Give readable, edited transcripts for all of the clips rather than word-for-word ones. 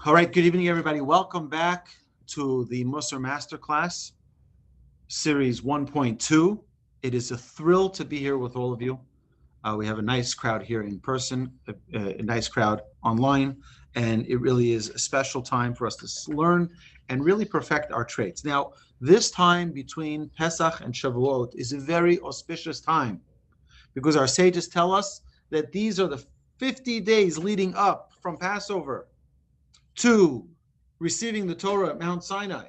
All right, good evening, everybody. Welcome back to the Mussar Masterclass, Series 1.2. It is a thrill to be here with all of you. We have a nice crowd here in person, a nice crowd online, and it really is a special time for us to learn and really perfect our traits. Now, this time between Pesach and Shavuot is a very auspicious time because our sages tell us that these are the 50 days leading up from Passover to receiving the Torah at Mount Sinai.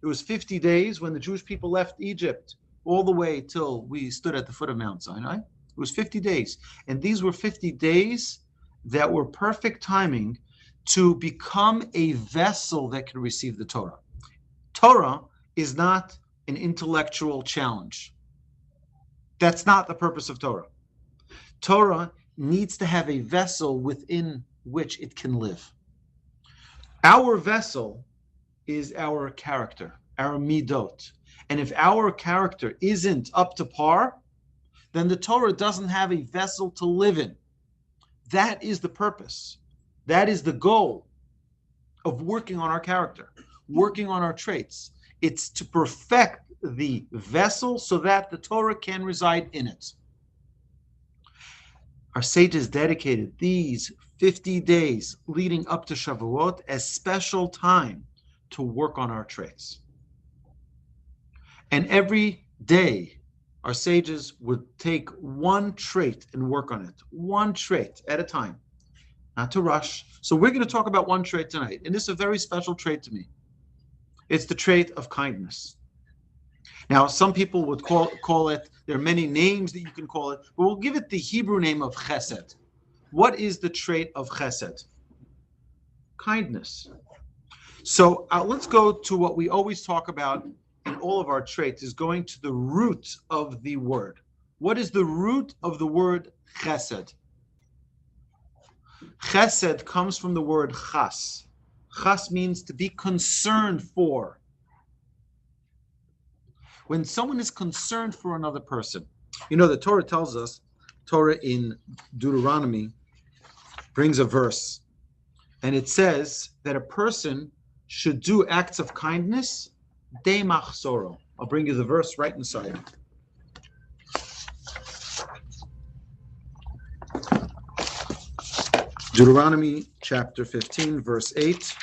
It was 50 days when the Jewish people left Egypt all the way till we stood at the foot of Mount Sinai. It was 50 days. And these were 50 days that were perfect timing to become a vessel that could receive the Torah. Torah is not an intellectual challenge. That's not the purpose of Torah. Torah needs to have a vessel within which it can live. Our vessel is our character, our midot. And if our character isn't up to par, then the Torah doesn't have a vessel to live in. That is the purpose. That is the goal of working on our character, working on our traits. It's to perfect the vessel so that the Torah can reside in it. Our sages dedicated these 50 days leading up to Shavuot as special time to work on our traits. And every day, our sages would take one trait and work on it, one trait at a time, not to rush. So we're going to talk about one trait tonight, and this is a very special trait to me. It's the trait of kindness. Now, some people would call it, there are many names that you can call it, but we'll give it the Hebrew name of Chesed. What is the trait of Chesed? Kindness. So let's go to what we always talk about in all of our traits, is going to the root of the word. What is the root of the word Chesed? Chesed comes from the word chas. Chas means to be concerned for. When someone is concerned for another person, you know, the Torah tells us, Torah in Deuteronomy brings a verse, and it says that a person should do acts of kindness, de machsoro. I'll bring you the verse right inside. Deuteronomy chapter 15, verse 8.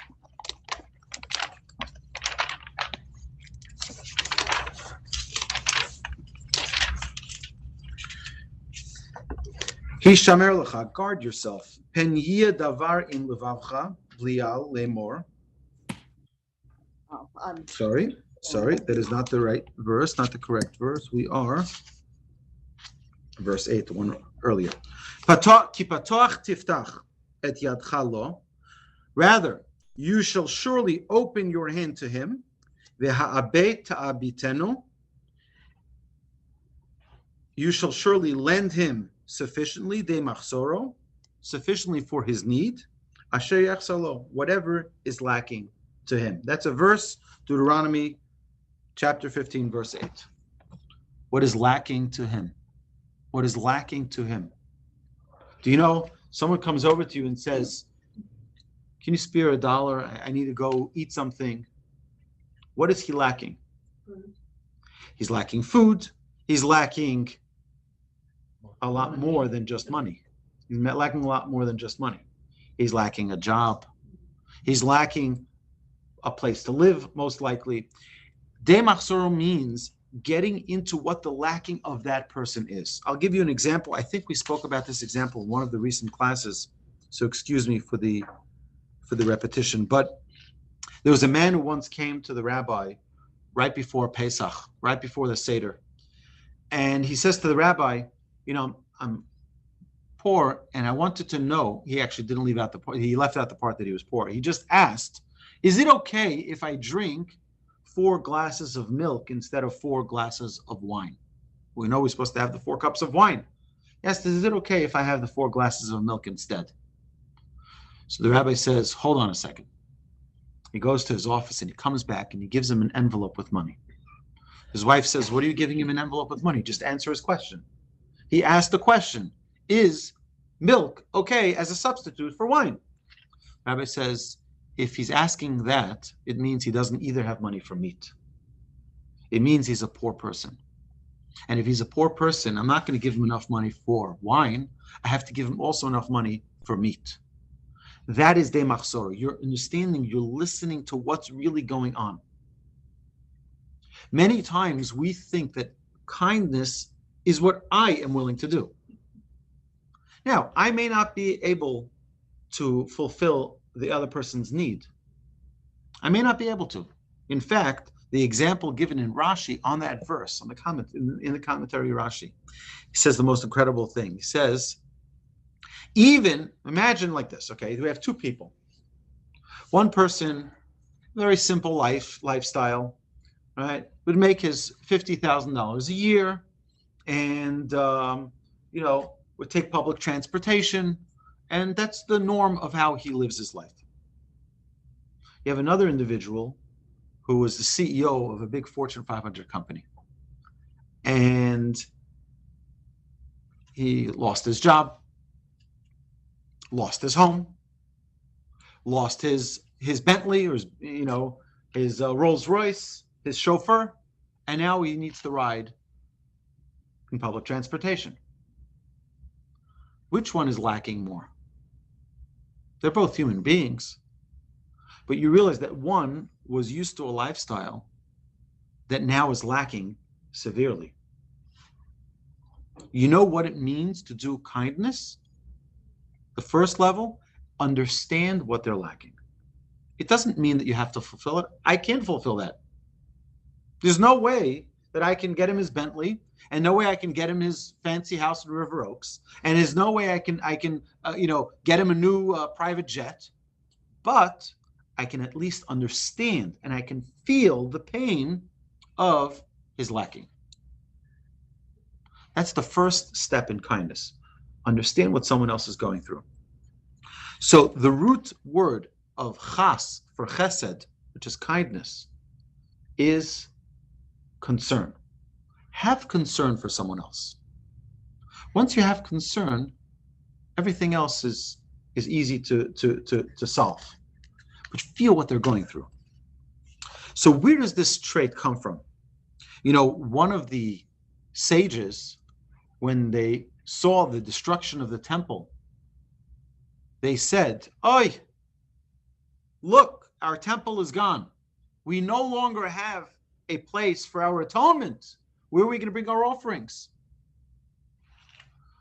Hishamer lecha, guard yourself. Pen yeh davar im levavcha, blial lemor. Sorry, that is not the right verse, not the correct verse. We are verse 8, the one earlier. Ki patoach tiftach et yadcha lo. Rather, you shall surely open your hand to him. V'ha'abeh ta'abitenu. You shall surely lend him sufficiently, de machsoro, sufficiently for his need, asher yachsalo, whatever is lacking to him. That's a verse, Deuteronomy chapter 15, verse 8. What is lacking to him? What is lacking to him? Do you know, someone comes over to you and says, can you spare $1? I need to go eat something. What is he lacking? He's lacking food. He's lacking a lot more than just money. He's lacking a lot more than just money. He's lacking a job. He's lacking a place to live, most likely. De machsoro means getting into what the lacking of that person is. I'll give you an example. I think we spoke about this example in one of the recent classes, so excuse me for the repetition. But there was a man who once came to the rabbi right before Pesach, right before the Seder. And he says to the rabbi, you know, I'm poor, and I wanted to know, he actually didn't leave out the part, he left out the part that he was poor. He just asked, is it okay if I drink 4 glasses of milk instead of 4 glasses of wine? We know we're supposed to have the 4 cups of wine. Yes, is it okay if I have the 4 glasses of milk instead? So the rabbi says, hold on a second. He goes to his office and he comes back and he gives him an envelope with money. His wife says, what are you giving him an envelope with money? Just answer his question. He asked the question, is milk okay as a substitute for wine? Rabbi says, if he's asking that, it means he doesn't either have money for meat. It means he's a poor person. And if he's a poor person, I'm not going to give him enough money for wine. I have to give him also enough money for meat. That is de machzor. You're understanding, you're listening to what's really going on. Many times we think that kindness is what I am willing to do. Now, I may not be able to fulfill the other person's need. I may not be able to. In fact, the example given in Rashi on that verse, on the comment in the commentary Rashi, he says the most incredible thing. He says, even imagine like this, okay? We have two people. One person, very simple lifestyle, right? Would make his $50,000 a year, and would take public transportation, and that's the norm of how he lives his life. You have another individual who was the CEO of a big Fortune 500 company, and he lost his job, lost his home, lost his Bentley or his Rolls Royce, his chauffeur, and now he needs to ride in public transportation. Which one is lacking more? They're both human beings, but you realize that one was used to a lifestyle that now is lacking severely. You know what it means to do kindness? The first level, understand what they're lacking. It doesn't mean that you have to fulfill it. I can't fulfill that. There's no way that I can get him his Bentley, and no way I can get him his fancy house in River Oaks, and there's no way I can get him a new private jet. But I can at least understand, and I can feel the pain of his lacking. That's the first step in kindness. Understand what someone else is going through. So the root word of chas for chesed, which is kindness, is concern. Have concern for someone else. Once you have concern, everything else is easy to solve. But feel what they're going through. So where does this trait come from? One of the sages, when they saw the destruction of the temple, they said, "Oi, look, our temple is gone. We no longer have a place for our atonement. Where are we going to bring our offerings?"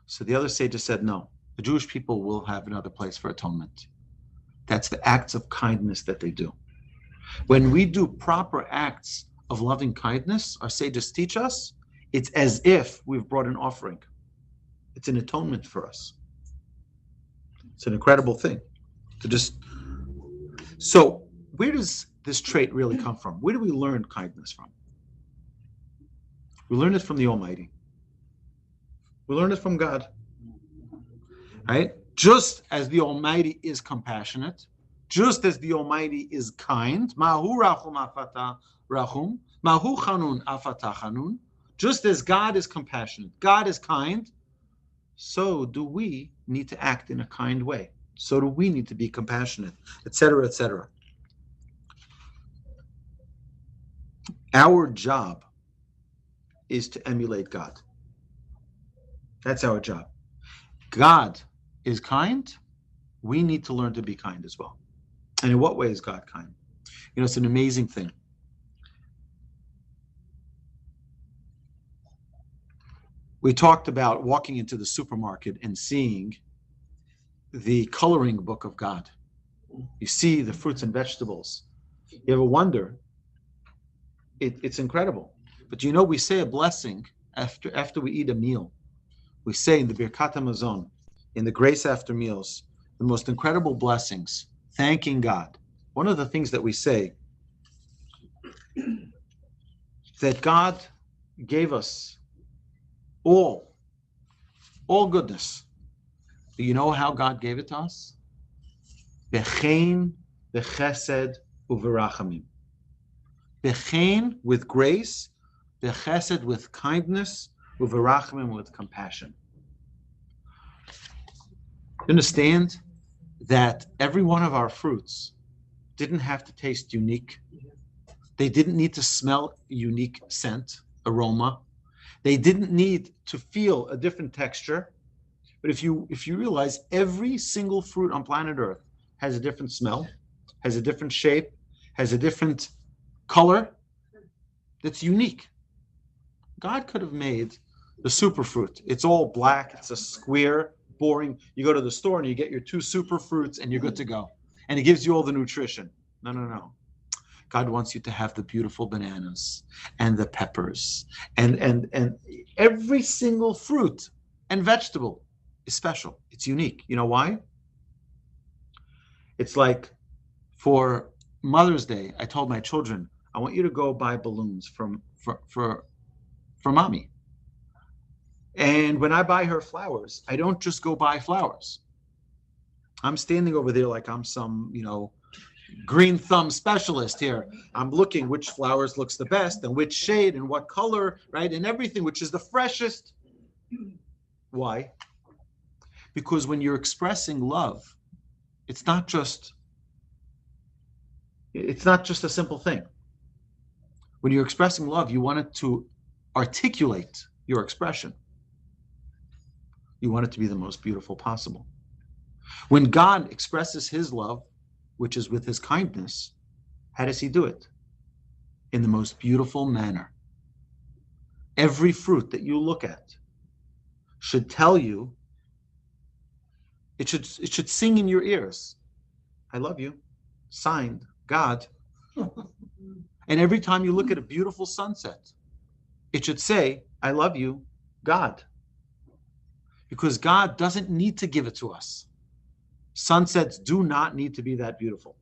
So the other sages said, no, the Jewish people will have another place for atonement. That's the acts of kindness that they do. When we do proper acts of loving kindness, our sages teach us, it's as if we've brought an offering. It's an atonement for us. It's an incredible thing to just... So where does this trait really come from? Where do we learn kindness from? We learn it from the Almighty. We learn it from God. Right? Just as the Almighty is compassionate, just as the Almighty is kind, Mahu rachum afata rachum, Mahu chanun afata chanun, just as God is compassionate, God is kind, so do we need to act in a kind way. So do we need to be compassionate, etc., etc. Our job is to emulate God. That's our job. God is kind. We need to learn to be kind as well. And in what way is God kind? It's an amazing thing. We talked about walking into the supermarket and seeing the coloring book of God. You see the fruits and vegetables. You ever wonder? It's incredible. But we say a blessing after we eat a meal. We say in the Birkat HaMazon, in the grace after meals, the most incredible blessings, thanking God. One of the things that we say, that God gave us all goodness. Do you know how God gave it to us? Bechein, bechesed, uverachamim. Bechein with grace, bechesed with kindness, uverachamim with compassion. Understand that every one of our fruits didn't have to taste unique. They didn't need to smell unique scent, aroma. They didn't need to feel a different texture. But if you realize every single fruit on planet Earth has a different smell, has a different shape, has a different color, that's unique. God could have made the superfruit. It's all black, it's a square, boring. You go to the store and you get your 2 superfruits and you're good to go. And it gives you all the nutrition. No. God wants you to have the beautiful bananas and the peppers and every single fruit and vegetable is special. It's unique. You know why? It's like for Mother's Day, I told my children, I want you to go buy balloons for mommy. And when I buy her flowers, I don't just go buy flowers. I'm standing over there like I'm some, green thumb specialist here. I'm looking which flowers looks the best and which shade and what color, right? And everything, which is the freshest. Why? Because when you're expressing love, it's not just a simple thing. When you're expressing love, you want it to articulate your expression. You want it to be the most beautiful possible. When God expresses his love, which is with his kindness, how does he do it? In the most beautiful manner. Every fruit that you look at should tell you, it should sing in your ears, I love you, signed, God. And every time you look at a beautiful sunset, it should say, I love you, God. Because God doesn't need to give it to us. Sunsets do not need to be that beautiful.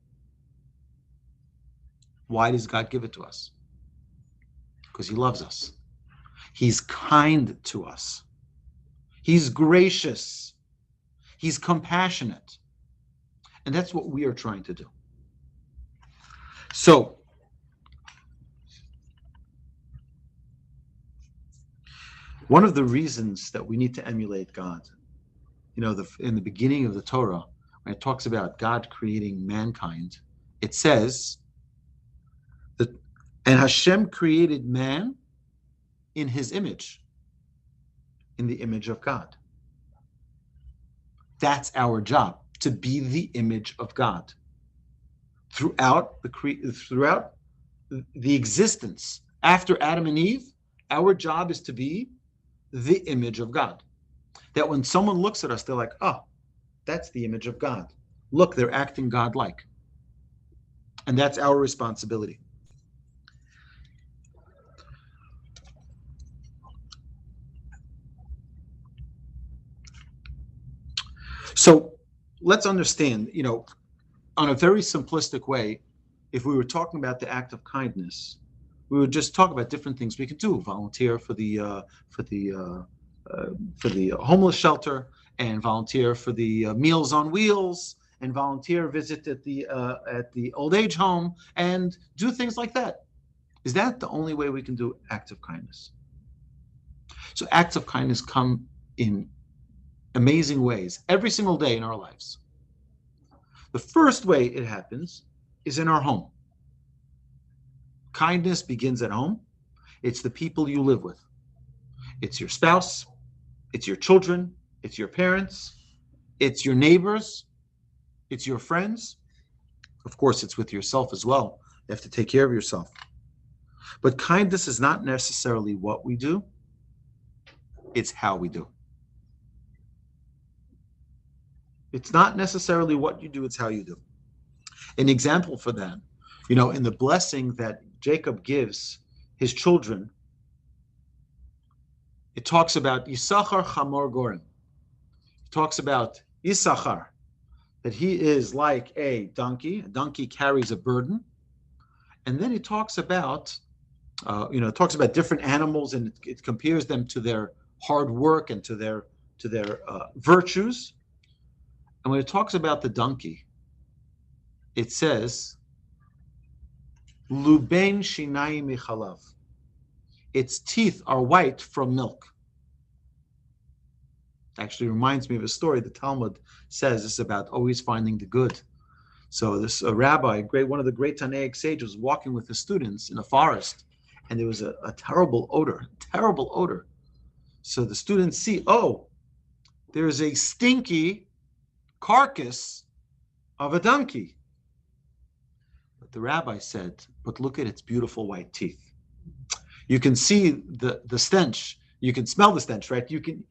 Why does God give it to us? Because he loves us. He's kind to us. He's gracious. He's compassionate. And that's what we are trying to do. So, one of the reasons that we need to emulate God, in the beginning of the Torah, when it talks about God creating mankind, it says that, and Hashem created man in his image, in the image of God. That's our job, to be the image of God. Throughout the existence, after Adam and Eve, our job is to be the image of God. That when someone looks at us, they're like, oh, that's the image of God. Look, they're acting God-like. And that's our responsibility. So let's understand, on a very simplistic way, if we were talking about the act of kindness, we would just talk about different things we could do. Volunteer for the homeless shelter, and volunteer for the Meals on Wheels, and volunteer visit at the old age home, and do things like that. Is that the only way we can do acts of kindness? So acts of kindness come in amazing ways every single day in our lives. The first way it happens is in our home. Kindness begins at home. It's the people you live with. It's your spouse, it's your children, it's your parents, it's your neighbors, it's your friends. Of course, it's with yourself as well. You have to take care of yourself. But kindness is not necessarily what we do, it's how we do. It's not necessarily what you do, it's how you do. An example for that, in the blessing that Jacob gives his children, it talks about Yisachar Chamor Gorim. It talks about Yisachar, that he is like a donkey. A donkey carries a burden. And then it talks about, different animals, and it compares them to their hard work and to their virtues. And when it talks about the donkey, it says, Luben Shinai Michalav. Its teeth are white from milk. Actually reminds me of a story the Talmud says. It's about always finding the good. So this rabbi, one of the great Tanaic sages, was walking with his students in a forest, and there was a terrible odor. So the students see, oh, there's a stinky carcass of a donkey. But the rabbi said, but look at its beautiful white teeth. You can see the stench. You can smell the stench, right? You can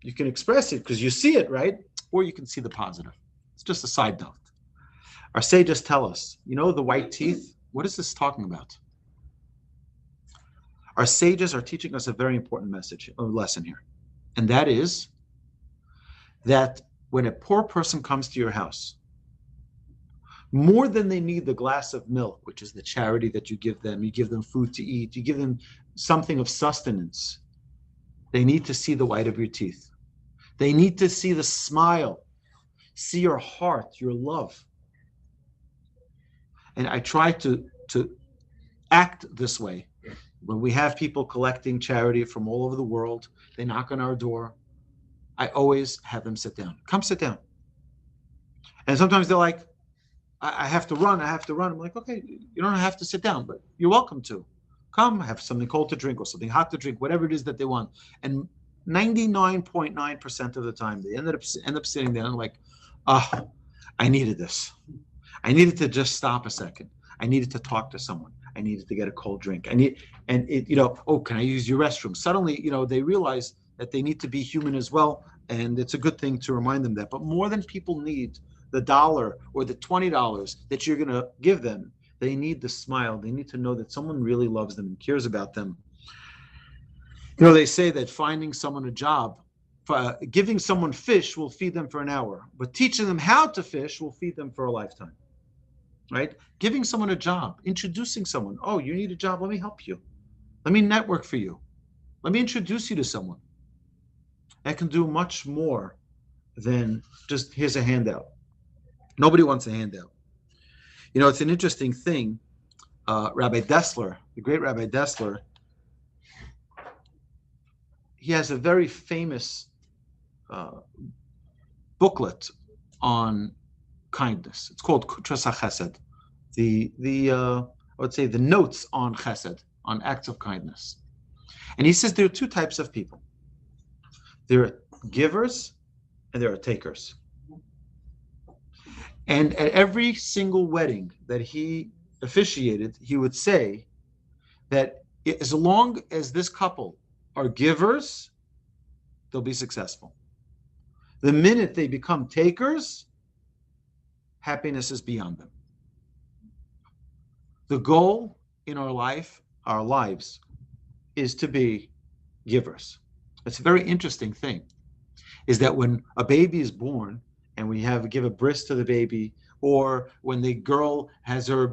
express it because you see it, right? Or you can see the positive. It's just a side note. Our sages tell us, the white teeth, what is this talking about? Our sages are teaching us a very important lesson here. And that is that when a poor person comes to your house, more than they need the glass of milk, which is the charity that you give them food to eat, you give them something of sustenance. They need to see the white of your teeth. They need to see the smile, see your heart, your love. And I try to act this way. When we have people collecting charity from all over the world, they knock on our door, I always have them sit down. Come sit down. And sometimes they're like, I have to run. I'm like, okay, you don't have to sit down, but you're welcome to. Come, have something cold to drink or something hot to drink, whatever it is that they want. And 99.9% of the time, they end up sitting there and like, oh, I needed this. I needed to just stop a second. I needed to talk to someone. I needed to get a cold drink. Can I use your restroom? Suddenly, they realize that they need to be human as well. And it's a good thing to remind them that. But more than people need the $1 or the $20 that you're going to give them, they need the smile. They need to know that someone really loves them and cares about them. They say that finding someone a job, giving someone fish will feed them for an hour, but teaching them how to fish will feed them for a lifetime. Right? Giving someone a job, introducing someone. Oh, you need a job? Let me help you. Let me network for you. Let me introduce you to someone. That can do much more than just here's a handout. Nobody wants a handout. It's an interesting thing. Rabbi Dessler, the great Rabbi Dessler, he has a very famous booklet on kindness. It's called Chesed. I would say the notes on Chesed, on acts of kindness. And he says there are two types of people. There are givers and there are takers. And at every single wedding that he officiated, he would say that as long as this couple are givers, they'll be successful. The minute they become takers, happiness is beyond them. The goal in our lives, is to be givers. It's a very interesting thing, is that when a baby is born and we give a bris to the baby, or when the girl has her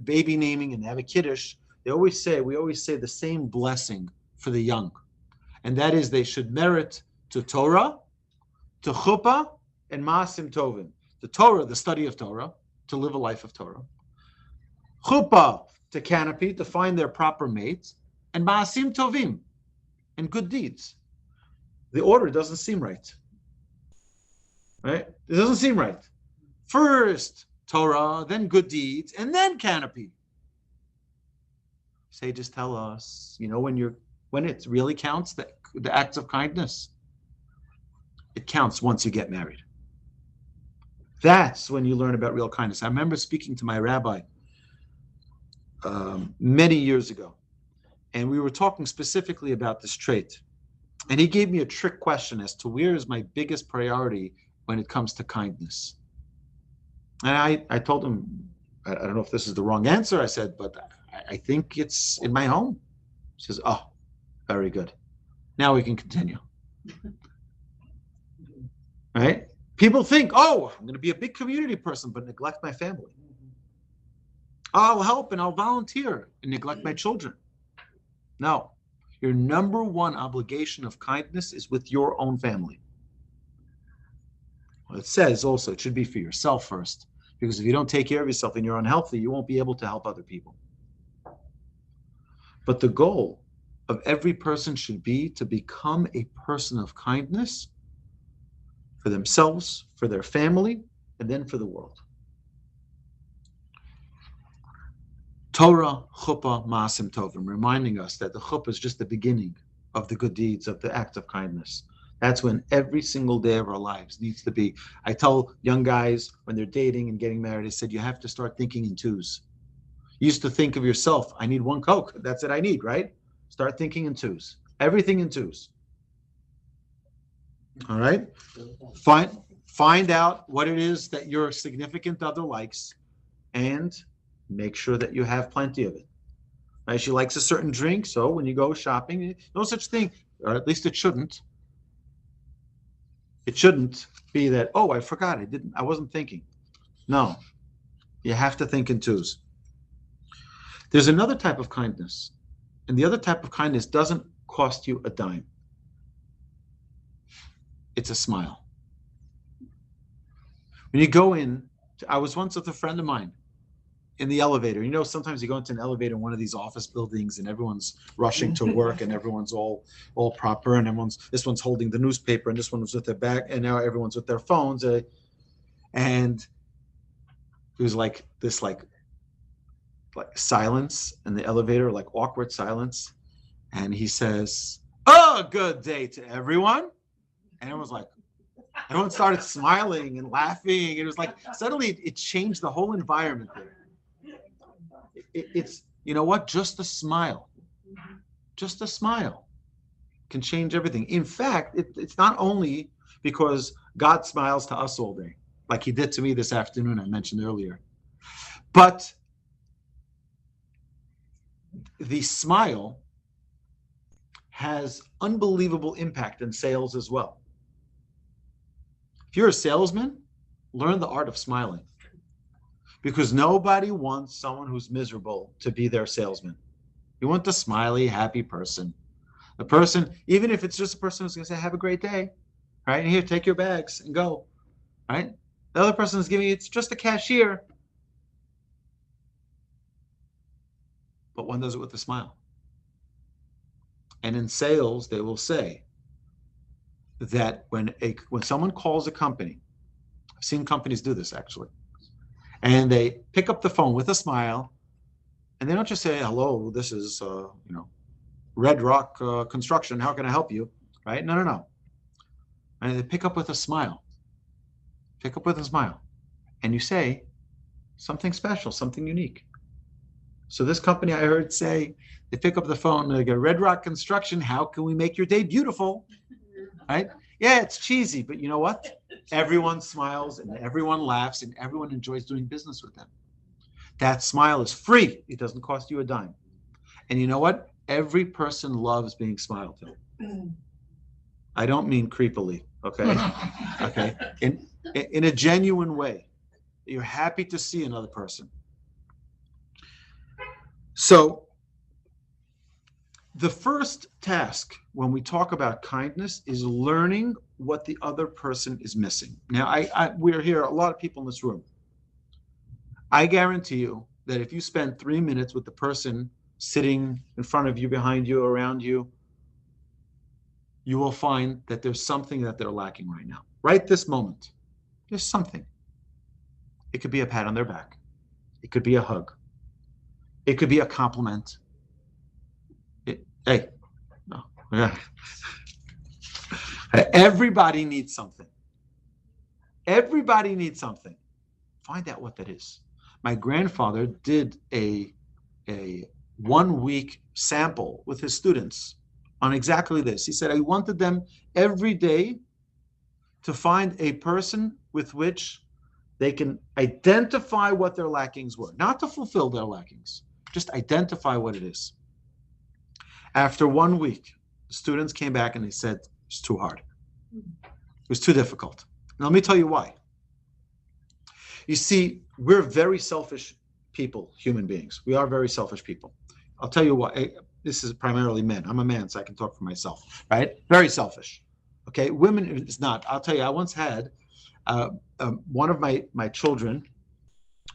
baby naming and they have a kiddush, we always say the same blessing for the young. And that is they should merit to Torah, to chuppah, and ma'asim tovim. The Torah, the study of Torah, to live a life of Torah. Chuppah, to canopy, to find their proper mate, and ma'asim tovim, and good deeds. The order doesn't seem right. Right? It doesn't seem right. First Torah, then good deeds, and then canopy. Sages tell us, when it really counts, the acts of kindness, it counts once you get married. That's when you learn about real kindness. I remember speaking to my rabbi many years ago, and we were talking specifically about this trait. And he gave me a trick question as to where is my biggest priority when it comes to kindness. And I told him, I don't know if this is the wrong answer. I said, but I think it's in my home. He says, oh, very good. Now we can continue. Right? People think, oh, I'm going to be a big community person, but neglect my family. I'll help and I'll volunteer and neglect my children. No. Your number one obligation of kindness is with your own family. Well, it says also it should be for yourself first, because if you don't take care of yourself and you're unhealthy, you won't be able to help other people. But the goal of every person should be to become a person of kindness for themselves, for their family, and then for the world. Torah, chuppah, ma'asim tovim, reminding us that the chuppah is just the beginning of the good deeds, of the acts of kindness. That's when every single day of our lives needs to be. I tell young guys when they're dating and getting married, I said, you have to start thinking in twos. You used to think of yourself, I need one Coke. That's it I need, right? Start thinking in twos. Everything in twos. All right? Find out what it is that your significant other likes and make sure that you have plenty of it. Right? She likes a certain drink, so when you go shopping, no such thing, or at least it shouldn't. It shouldn't be that, oh, I forgot, I wasn't thinking. No, you have to think in twos. There's another type of kindness, and the other type of kindness doesn't cost you a dime. It's a smile. When you go in, I was once with a friend of mine in the elevator. You know, sometimes you go into an elevator in one of these office buildings and everyone's rushing to work and everyone's all proper and this one's holding the newspaper and this one was with their back and now everyone's with their phones. And it was like this like silence in the elevator, like awkward silence. And he says, "Oh, good day to everyone." And everyone started smiling and laughing. It was like suddenly it changed the whole environment there. It's, you know what, just a smile can change everything. In fact, it's not only because God smiles to us all day, like he did to me this afternoon, I mentioned earlier, but the smile has unbelievable impact in sales as well. If you're a salesman, learn the art of smiling. Because nobody wants someone who's miserable to be their salesman. You want the smiley, happy person. The person, even if it's just a person who's going to say, have a great day, right? And here, take your bags and go, right? The other person is giving you, it's just a cashier. But one does it with a smile. And in sales, they will say that when someone calls a company, I've seen companies do this actually, and they pick up the phone with a smile, and they don't just say, hello, this is, Red Rock Construction, how can I help you? Right? No. And they pick up with a smile. And you say something special, something unique. So this company I heard say, they pick up the phone, they go, Red Rock Construction, how can we make your day beautiful? Right? Yeah, it's cheesy, but you know what? Everyone smiles and everyone laughs and everyone enjoys doing business with them. That smile is free. It doesn't cost you a dime. And you know what? Every person loves being smiled to. I don't mean creepily, okay? Okay. In a genuine way. You're happy to see another person. So the first task when we talk about kindness is learning what the other person is missing. Now, we're here, a lot of people in this room. I guarantee you that if you spend 3 minutes with the person sitting in front of you, behind you, around you, you will find that there's something that they're lacking right now. Right this moment, there's something. It could be a pat on their back. It could be a hug. It could be a compliment. Everybody needs something. Everybody needs something. Find out what that is. My grandfather did a 1 week sample with his students on exactly this. He said, I wanted them every day to find a person with which they can identify what their lackings were, not to fulfill their lackings, just identify what it is. After 1 week, the students came back and they said, it's too hard. It was too difficult. Now, let me tell you why. You see, we're very selfish people, human beings. We are very selfish people. I'll tell you why. This is primarily men. I'm a man, so I can talk for myself, right? Very selfish. Okay, women is not. I'll tell you, I once had one of my children,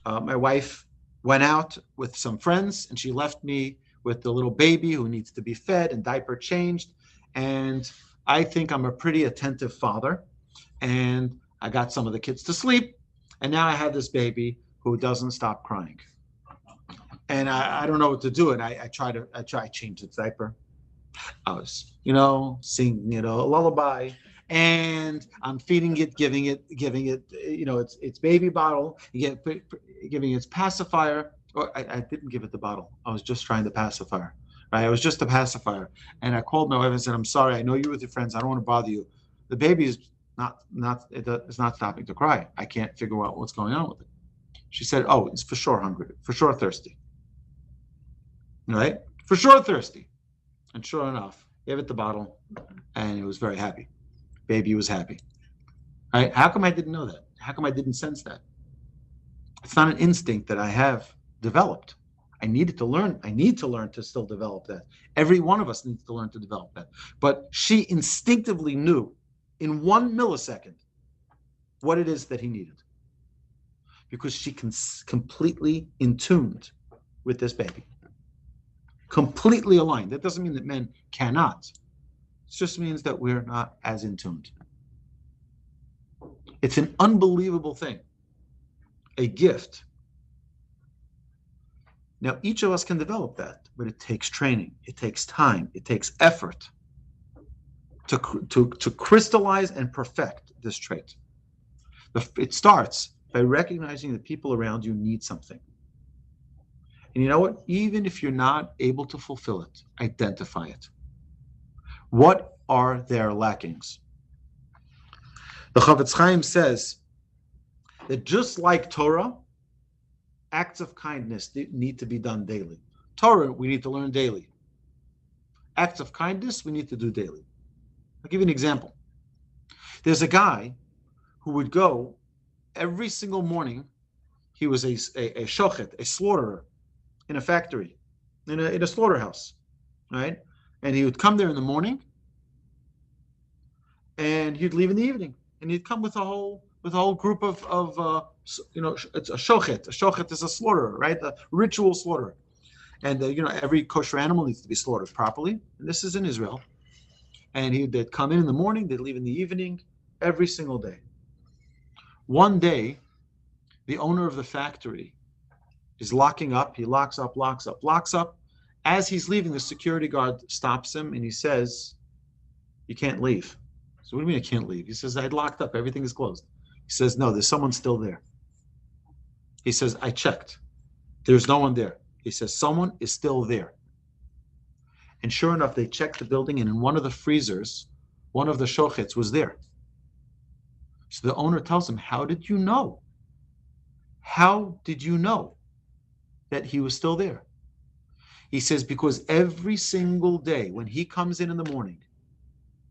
my wife went out with some friends and she left me with the little baby who needs to be fed and diaper changed. And I think I'm a pretty attentive father. And I got some of the kids to sleep. And now I have this baby who doesn't stop crying. And I don't know what to do. And I change its diaper. I was, singing, a lullaby, and I'm feeding it, giving it, its baby bottle, giving its pacifier. Or I didn't give it the bottle. I was just trying the pacifier, right? I was just a pacifier. And I called my wife and said, I'm sorry. I know you're with your friends. I don't want to bother you. The baby is it's not stopping to cry. I can't figure out what's going on with it. She said, oh, it's for sure hungry, for sure thirsty. Right? For sure thirsty. And sure enough, gave it the bottle, and it was very happy. Baby was happy. Right? How come I didn't know that? How come I didn't sense that? It's not an instinct that I have developed. I need to learn to still develop that. Every one of us needs to learn to develop that. But she instinctively knew in 1 millisecond what it is that he needed. Because she completely in tuned with this baby. Completely aligned. That doesn't mean that men cannot. It just means that we're not as in tuned. It's an unbelievable thing. A gift. Now, each of us can develop that, but it takes training. It takes time. It takes effort to crystallize and perfect this trait. It starts by recognizing that people around you need something. And you know what? Even if you're not able to fulfill it, identify it. What are their lackings? The Chavetz Chaim says that just like Torah, acts of kindness need to be done daily. Torah, we need to learn daily. Acts of kindness, we need to do daily. I'll give you an example. There's a guy who would go every single morning. He was a shochet, a slaughterer, in a factory, in a slaughterhouse, right? And he would come there in the morning, and he'd leave in the evening, and he'd come with a whole group of it's a shochet. A shochet is a slaughterer, right? A ritual slaughterer, and every kosher animal needs to be slaughtered properly. And this is in Israel, and they'd come in the morning, they'd leave in the evening, every single day. One day, the owner of the factory is locking up. He locks up. As he's leaving, the security guard stops him and he says, you can't leave. So what do you mean I can't leave? He says, I'd locked up. Everything is closed. He says, no, there's someone still there. He says, I checked. There's no one there. He says, someone is still there. And sure enough, they checked the building, and in one of the freezers, one of the shochets was there. So the owner tells him, how did you know? How did you know that he was still there? He says, because every single day when he comes in the morning,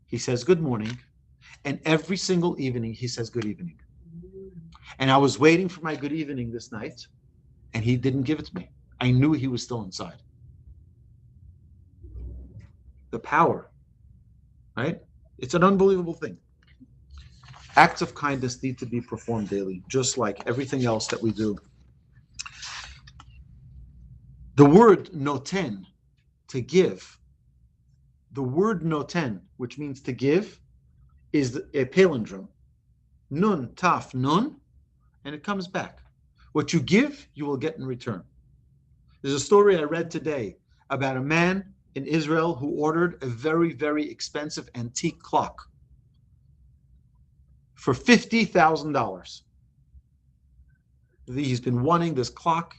he says good morning, and every single evening he says good evening. And I was waiting for my good evening this night, and he didn't give it to me. I knew he was still inside. The power, right? It's an unbelievable thing. Acts of kindness need to be performed daily, just like everything else that we do. The word noten, to give, the word noten, which means to give, is a palindrome. Nun, taf, nun, and it comes back. What you give, you will get in return. There's a story I read today about a man in Israel who ordered a very, very expensive antique clock for $50,000. He's been wanting this clock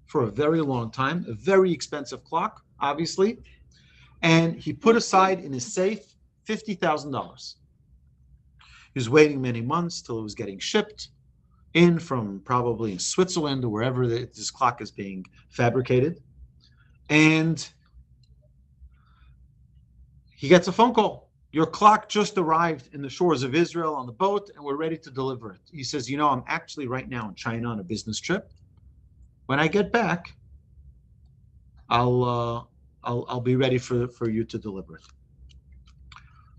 for a very long time, a very expensive clock, obviously, and he put aside in his safe $50,000. He was waiting many months till it was getting shipped in from probably Switzerland or wherever this clock is being fabricated, and he gets a phone call. Your clock just arrived in the shores of Israel on the boat, and we're ready to deliver it. He says, I'm actually right now in China on a business trip. When I get back, I'll be ready for you to deliver it.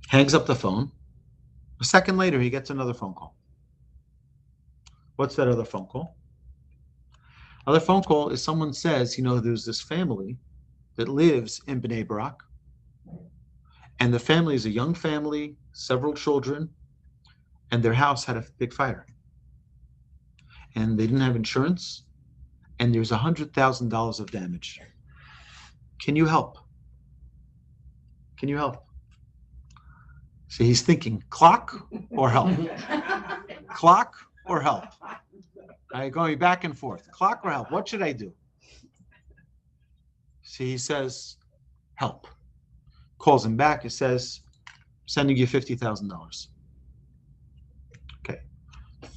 Hangs up the phone. A second later, he gets another phone call. What's that other phone call? Other phone call is someone says, there's this family that lives in Bnei Brak, and the family is a young family, several children, and their house had a big fire. and they didn't have insurance, and there's $100,000 of damage. Can you help? Can you help? So he's thinking, clock or help? Clock or help? Going back and forth. Clock or help? What should I do? So he says, help. Calls him back. He says, sending you $50,000. Okay.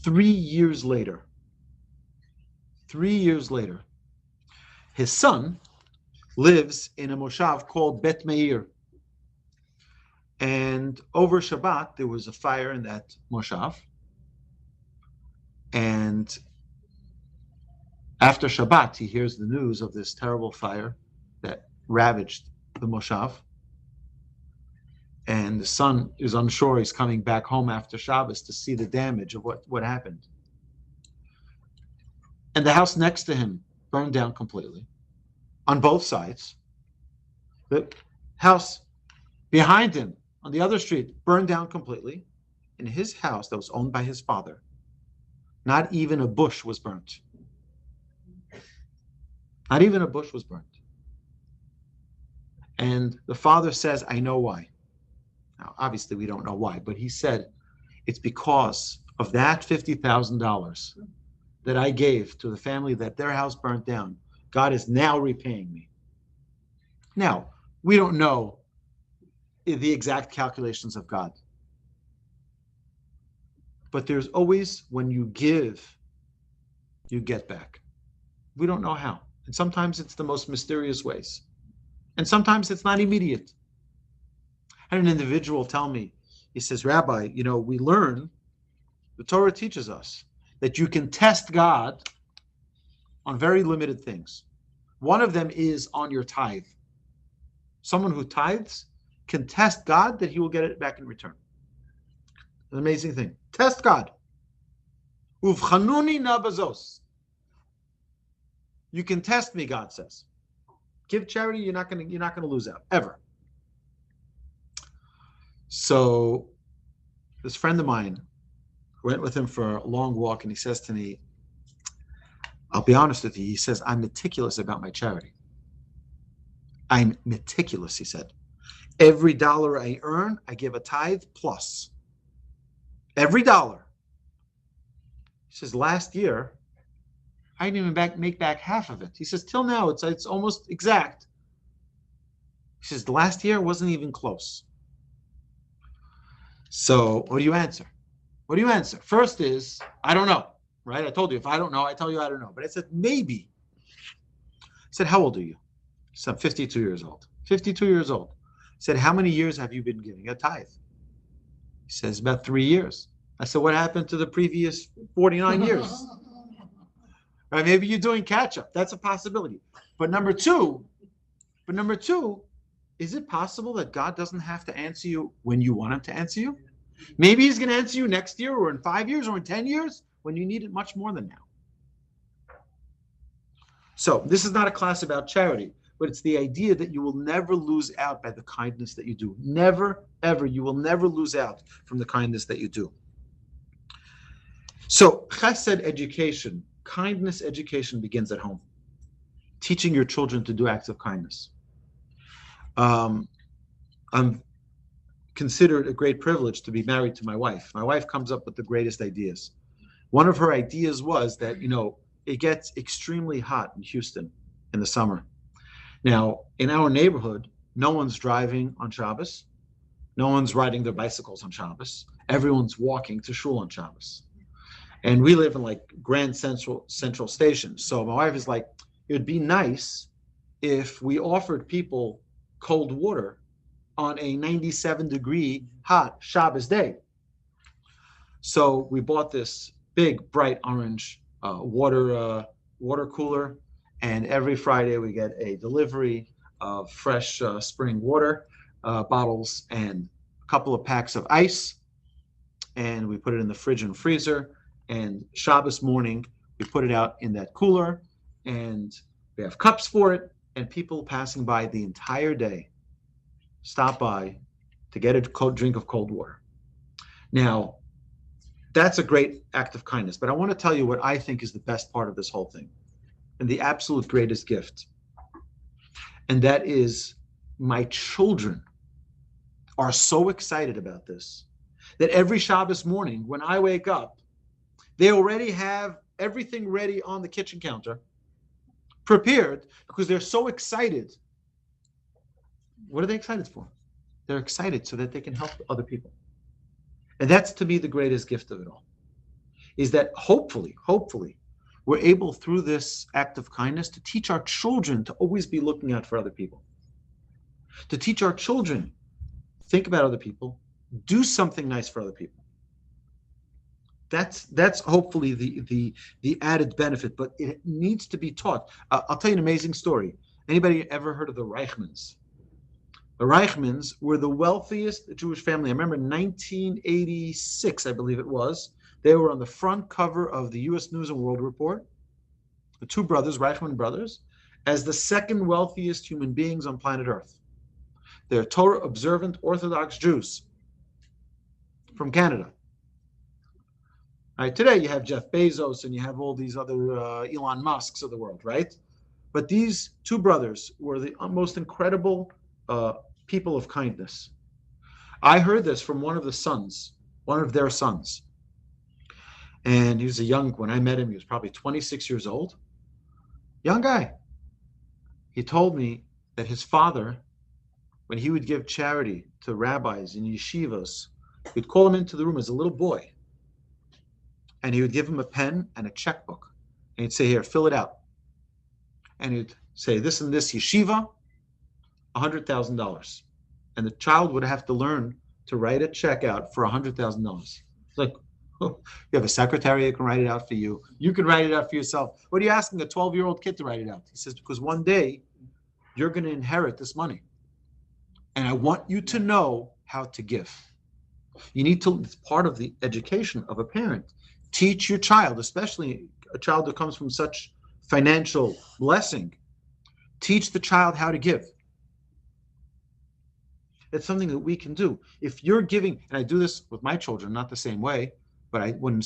3 years later, his son lives in a moshav called Bet Meir. And over Shabbat, there was a fire in that moshav. And after Shabbat, he hears the news of this terrible fire that ravaged the moshav. And the son is unsure. He's coming back home after Shabbos to see the damage of what happened. And the house next to him burned down completely on both sides. The house behind him on the other street burned down completely. In his house that was owned by his father, not even a bush was burnt. Not even a bush was burnt. And the father says, I know why. Now, obviously, we don't know why, but he said, it's because of that $50,000 that I gave to the family that their house burnt down. God is now repaying me. Now, we don't know the exact calculations of God. But there's always, when you give, you get back. We don't know how. And sometimes it's the most mysterious ways. And sometimes it's not immediate. I had an individual tell me, he says, Rabbi, we learn, the Torah teaches us that you can test God on very limited things. One of them is on your tithe. Someone who tithes can test God that he will get it back in return. An amazing thing. Test God. Uvchanuni na bazos. You can test me, God says. Give charity, you're not gonna lose out, ever. So this friend of mine went with him for a long walk, and he says to me, I'll be honest with you, he says, I'm meticulous about my charity. I'm meticulous, he said. Every dollar I earn, I give a tithe plus. Every dollar. He says, last year, I didn't even make back half of it. He says, till now, it's almost exact. He says, the last year wasn't even close. So what do you answer? What do you answer? First is, I don't know, right? I told you, if I don't know, I tell you I don't know. But I said, maybe. I said, how old are you? He said, I'm 52 years old. 52 years old. I said, how many years have you been giving a tithe? He says, about 3 years. I said, what happened to the previous 49 years? Right? Maybe you're doing catch up. That's a possibility. But number two, is it possible that God doesn't have to answer you when you want him to answer you? Maybe he's going to answer you next year or in 5 years or in 10 years when you need it much more than now. So this is not a class about charity, but it's the idea that you will never lose out by the kindness that you do. Never, ever. You will never lose out from the kindness that you do. So Chesed education, kindness education begins at home. Teaching your children to do acts of kindness. I'm considered a great privilege to be married to my wife. My wife comes up with the greatest ideas. One of her ideas was that, it gets extremely hot in Houston in the summer. Now, in our neighborhood, no one's driving on Shabbos. No one's riding their bicycles on Shabbos. Everyone's walking to shul on Shabbos. And we live in Grand Central Station. So my wife is like, it would be nice if we offered people cold water on a 97-degree hot Shabbos day. So we bought this big, bright orange water cooler, and every Friday we get a delivery of fresh spring water bottles and a couple of packs of ice, and we put it in the fridge and freezer. And Shabbos morning, we put it out in that cooler, and we have cups for it, and people passing by the entire day stop by to get a cold drink of cold water. Now, That's a great act of kindness. But I want to tell you what I think is the best part of this whole thing and the absolute greatest gift. And that is my children are so excited about this that every Shabbos morning when I wake up, they already have everything ready on the kitchen counter, prepared, because they're so excited. What are they excited for? They're excited so that they can help other people. And that's, to me, the greatest gift of it all, is that hopefully, we're able, through this act of kindness, to teach our children to always be looking out for other people. To teach our children, think about other people, do something nice for other people. That's hopefully the added benefit, but it needs to be taught. I'll tell you an amazing story. Anybody ever heard of the Reichmans? The Reichmans were the wealthiest Jewish family. I remember 1986, I believe it was. They were on the front cover of the U.S. News and World Report, the two brothers, Reichman brothers, as the second wealthiest human beings on planet Earth. They're Torah observant Orthodox Jews from Canada. Right, today you have Jeff Bezos and you have all these other Elon Musks of the world, right? But these two brothers were the most incredible people of kindness. I heard this from one of their sons. And he was when I met him, he was probably 26 years old. Young guy. He told me that his father, when he would give charity to rabbis in yeshivas, he'd call him into the room as a little boy. And he would give him a pen and a checkbook. And he'd say, here, fill it out. And he'd say, this and this yeshiva, $100,000. And the child would have to learn to write a check out for $100,000. It's like, oh, you have a secretary that can write it out for you. You can write it out for yourself. What are you asking a 12-year-old kid to write it out? He says, because one day you're going to inherit this money. And I want you to know how to give. You need to, it's part of the education of a parent. Teach your child, especially a child that comes from such financial blessing. Teach the child how to give. It's something that we can do. If you're giving, and I do this with my children, not the same way, but when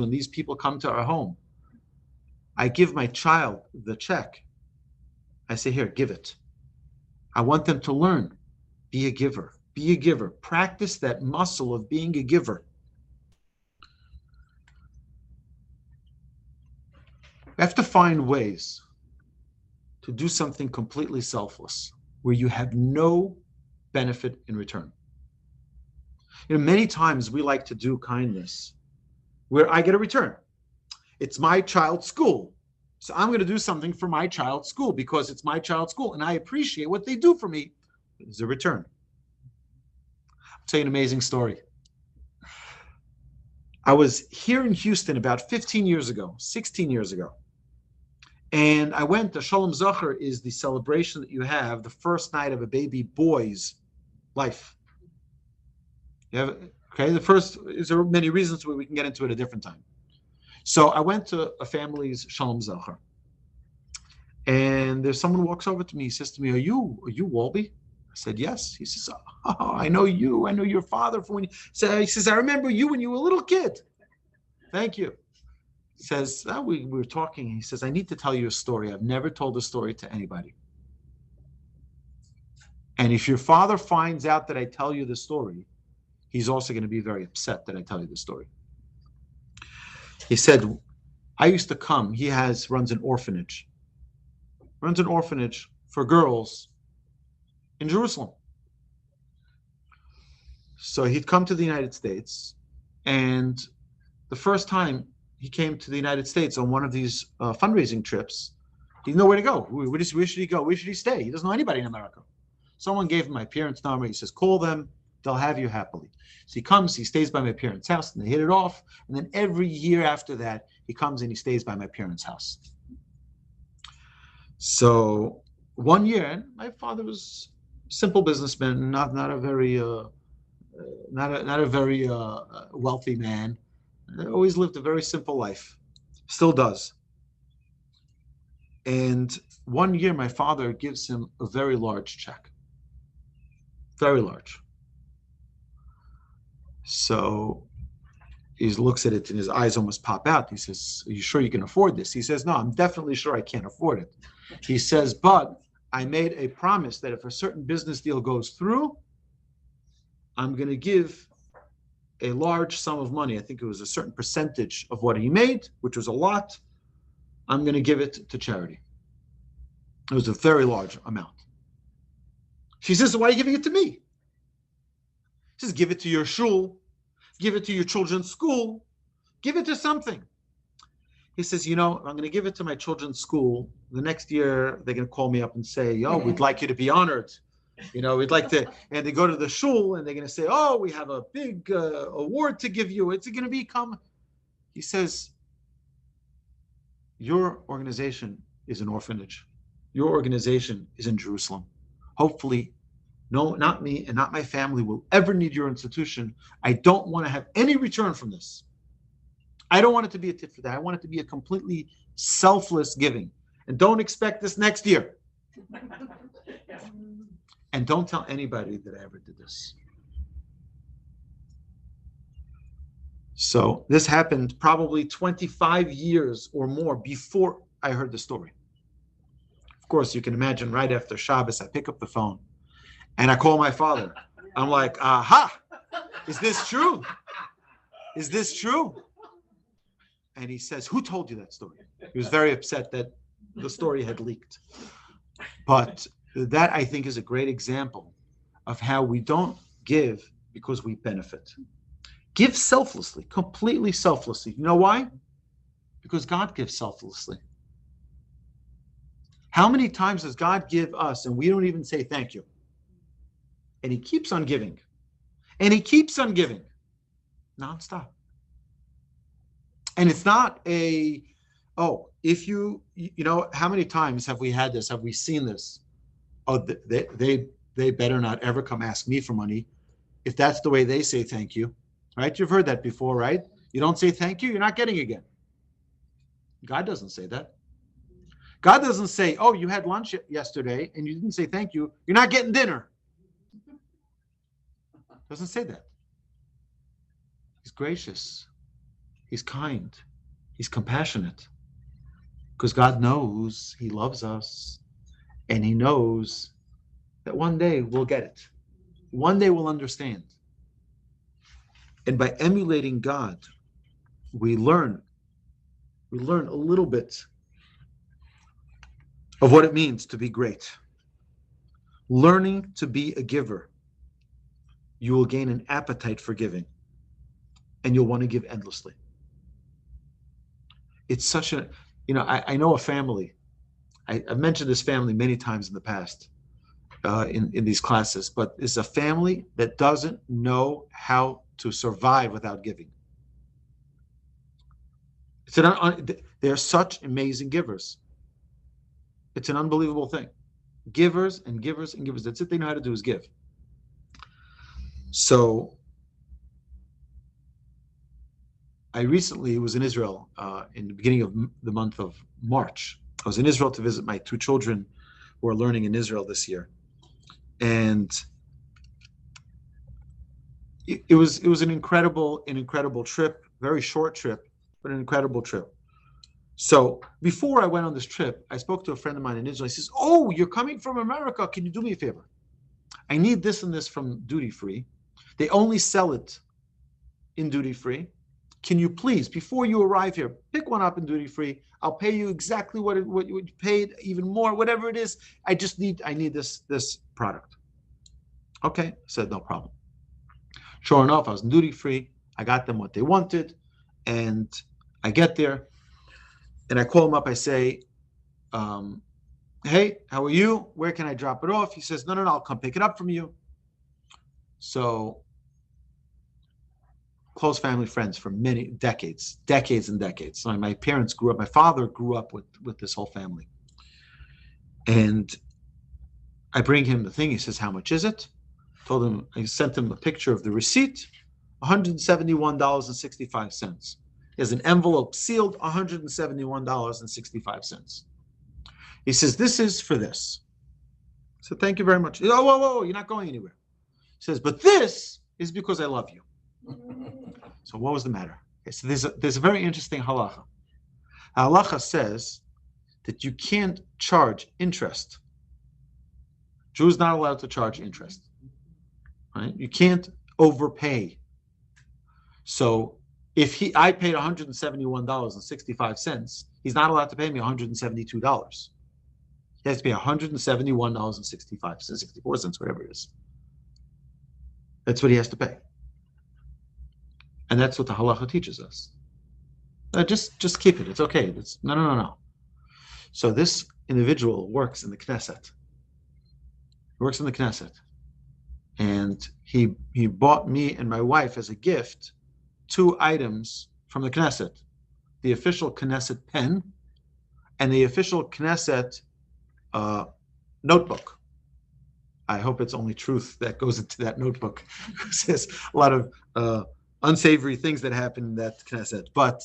these people come to our home, I give my child the check. I say, here, give it. I want them to learn. Be a giver. Be a giver. Practice that muscle of being a giver. We have to find ways to do something completely selfless, where you have no benefit in return. Many times we like to do kindness where I get a return. It's my child's school, so I'm going to do something for my child's school because it's my child's school, and I appreciate what they do for me. There's a return. I'll tell you an amazing story. I was here in Houston about 16 years ago, and I went, the Shalom Zachar is the celebration that you have the first night of a baby boy's life. There are many reasons why we can get into it a different time. So I went to a family's Shalom Zachar, and there's someone walks over to me. He says to me, Are you Wolbe? I said, yes. He says, oh, I know you. I know your father from when he says, I remember you when you were a little kid. Thank you. He says, we were talking. He says, I need to tell you a story. I've never told a story to anybody. And if your father finds out that I tell you the story, he's also going to be very upset that I tell you the story. He said, I used to come. He runs an orphanage for girls in Jerusalem. So he'd come to the United States, and the first time he came to the United States on one of these fundraising trips, he didn't know where to go. Where should he go? Where should he stay? He doesn't know anybody in America. Someone gave him my parents' number. He says, call them. They'll have you happily. So he comes, he stays by my parents' house, and they hit it off. And then every year after that, he comes and he stays by my parents' house. So one year, and my father was a simple businessman, not a very wealthy man. Always lived a very simple life, still does. And one year, my father gives him a very large check, very large. So he looks at it and his eyes almost pop out. He says, are you sure you can afford this? He says, no, I'm definitely sure I can't afford it. He says, but I made a promise that if a certain business deal goes through, I'm going to give a large sum of money. I think it was a certain percentage of what he made, which was a lot. I'm going to give it to charity. It was a very large amount. She says, why are you giving it to me? He says, give it to your shul, give it to your children's school, give it to something. He says, I'm going to give it to my children's school. The next year, they're going to call me up and say, oh, we'd like you to be honored. We'd like to, and they go to the shul and they're going to say, oh, we have a big award to give you. It's going to become, he says, your organization is an orphanage. Your organization is in Jerusalem. Hopefully, no, not me and not my family will ever need your institution. I don't want to have any return from this. I don't want it to be a tit for tat. I want it to be a completely selfless giving. And don't expect this next year. And don't tell anybody that I ever did this. So this happened probably 25 years or more before I heard the story. Of course, you can imagine right after Shabbos, I pick up the phone and I call my father. I'm like, aha, is this true? Is this true? And he says, who told you that story? He was very upset that the story had leaked. But that, I think, is a great example of how we don't give because we benefit. Give selflessly, completely selflessly. You know why? Because God gives selflessly. How many times does God give us and we don't even say thank you? And he keeps on giving. And he keeps on giving. Nonstop. And it's not if how many times have we had this? Have we seen this? Oh, they better not ever come ask me for money. If that's the way they say thank you, right? You've heard that before, right? You don't say thank you, you're not getting again. God doesn't say that. God doesn't say, oh, you had lunch yesterday and you didn't say thank you, you're not getting dinner. Doesn't say that. He's gracious. He's kind. He's compassionate. Because God knows he loves us. And he knows that one day we'll get it. One day we'll understand. And by emulating God, we learn a little bit of what it means to be great. Learning to be a giver, you will gain an appetite for giving. And you'll want to give endlessly. It's such a, I know a family. I've mentioned this family many times in the past in these classes, but it's a family that doesn't know how to survive without giving. They're such amazing givers. It's an unbelievable thing. Givers and givers and givers. That's it they know how to do is give. So I recently was in Israel in the beginning of the month of March. I was in Israel to visit my two children who are learning in Israel this year. And it was an incredible trip, very short trip, but an incredible trip. So before I went on this trip, I spoke to a friend of mine in Israel. He says, oh, you're coming from America. Can you do me a favor? I need this and this from duty free. They only sell it in duty free. Can you please, before you arrive here, pick one up in duty free? I'll pay you exactly what you paid, even more, whatever it is. I need this product. Okay, I said no problem. Sure enough, I was in duty free. I got them what they wanted, and I get there, and I call him up. I say, "Hey, how are you? Where can I drop it off?" He says, "No, I'll come pick it up from you." So, close family friends for many decades and decades. So my parents grew up, my father grew up with this whole family. And I bring him the thing. He says, how much is it? I sent him a picture of the receipt, $171.65. He has an envelope sealed, $171.65. He says, this is for this. I said, thank you very much. Oh, whoa, you're not going anywhere. He says, but this is because I love you. So what was the matter? Okay, so there's a very interesting halacha. Halacha says that you can't charge interest. Jews not allowed to charge interest. Right? You can't overpay. So if I paid $171.65, he's not allowed to pay me $172. He has to pay $171.65, 64 cents, whatever it is. That's what he has to pay. And that's what the halacha teaches us. Just keep it. It's okay. It's no. So this individual works in the Knesset. And he bought me and my wife as a gift 2 items from the Knesset: the official Knesset pen and the official Knesset notebook. I hope it's only truth that goes into that notebook. There's a lot of unsavory things that happen in that Knesset, but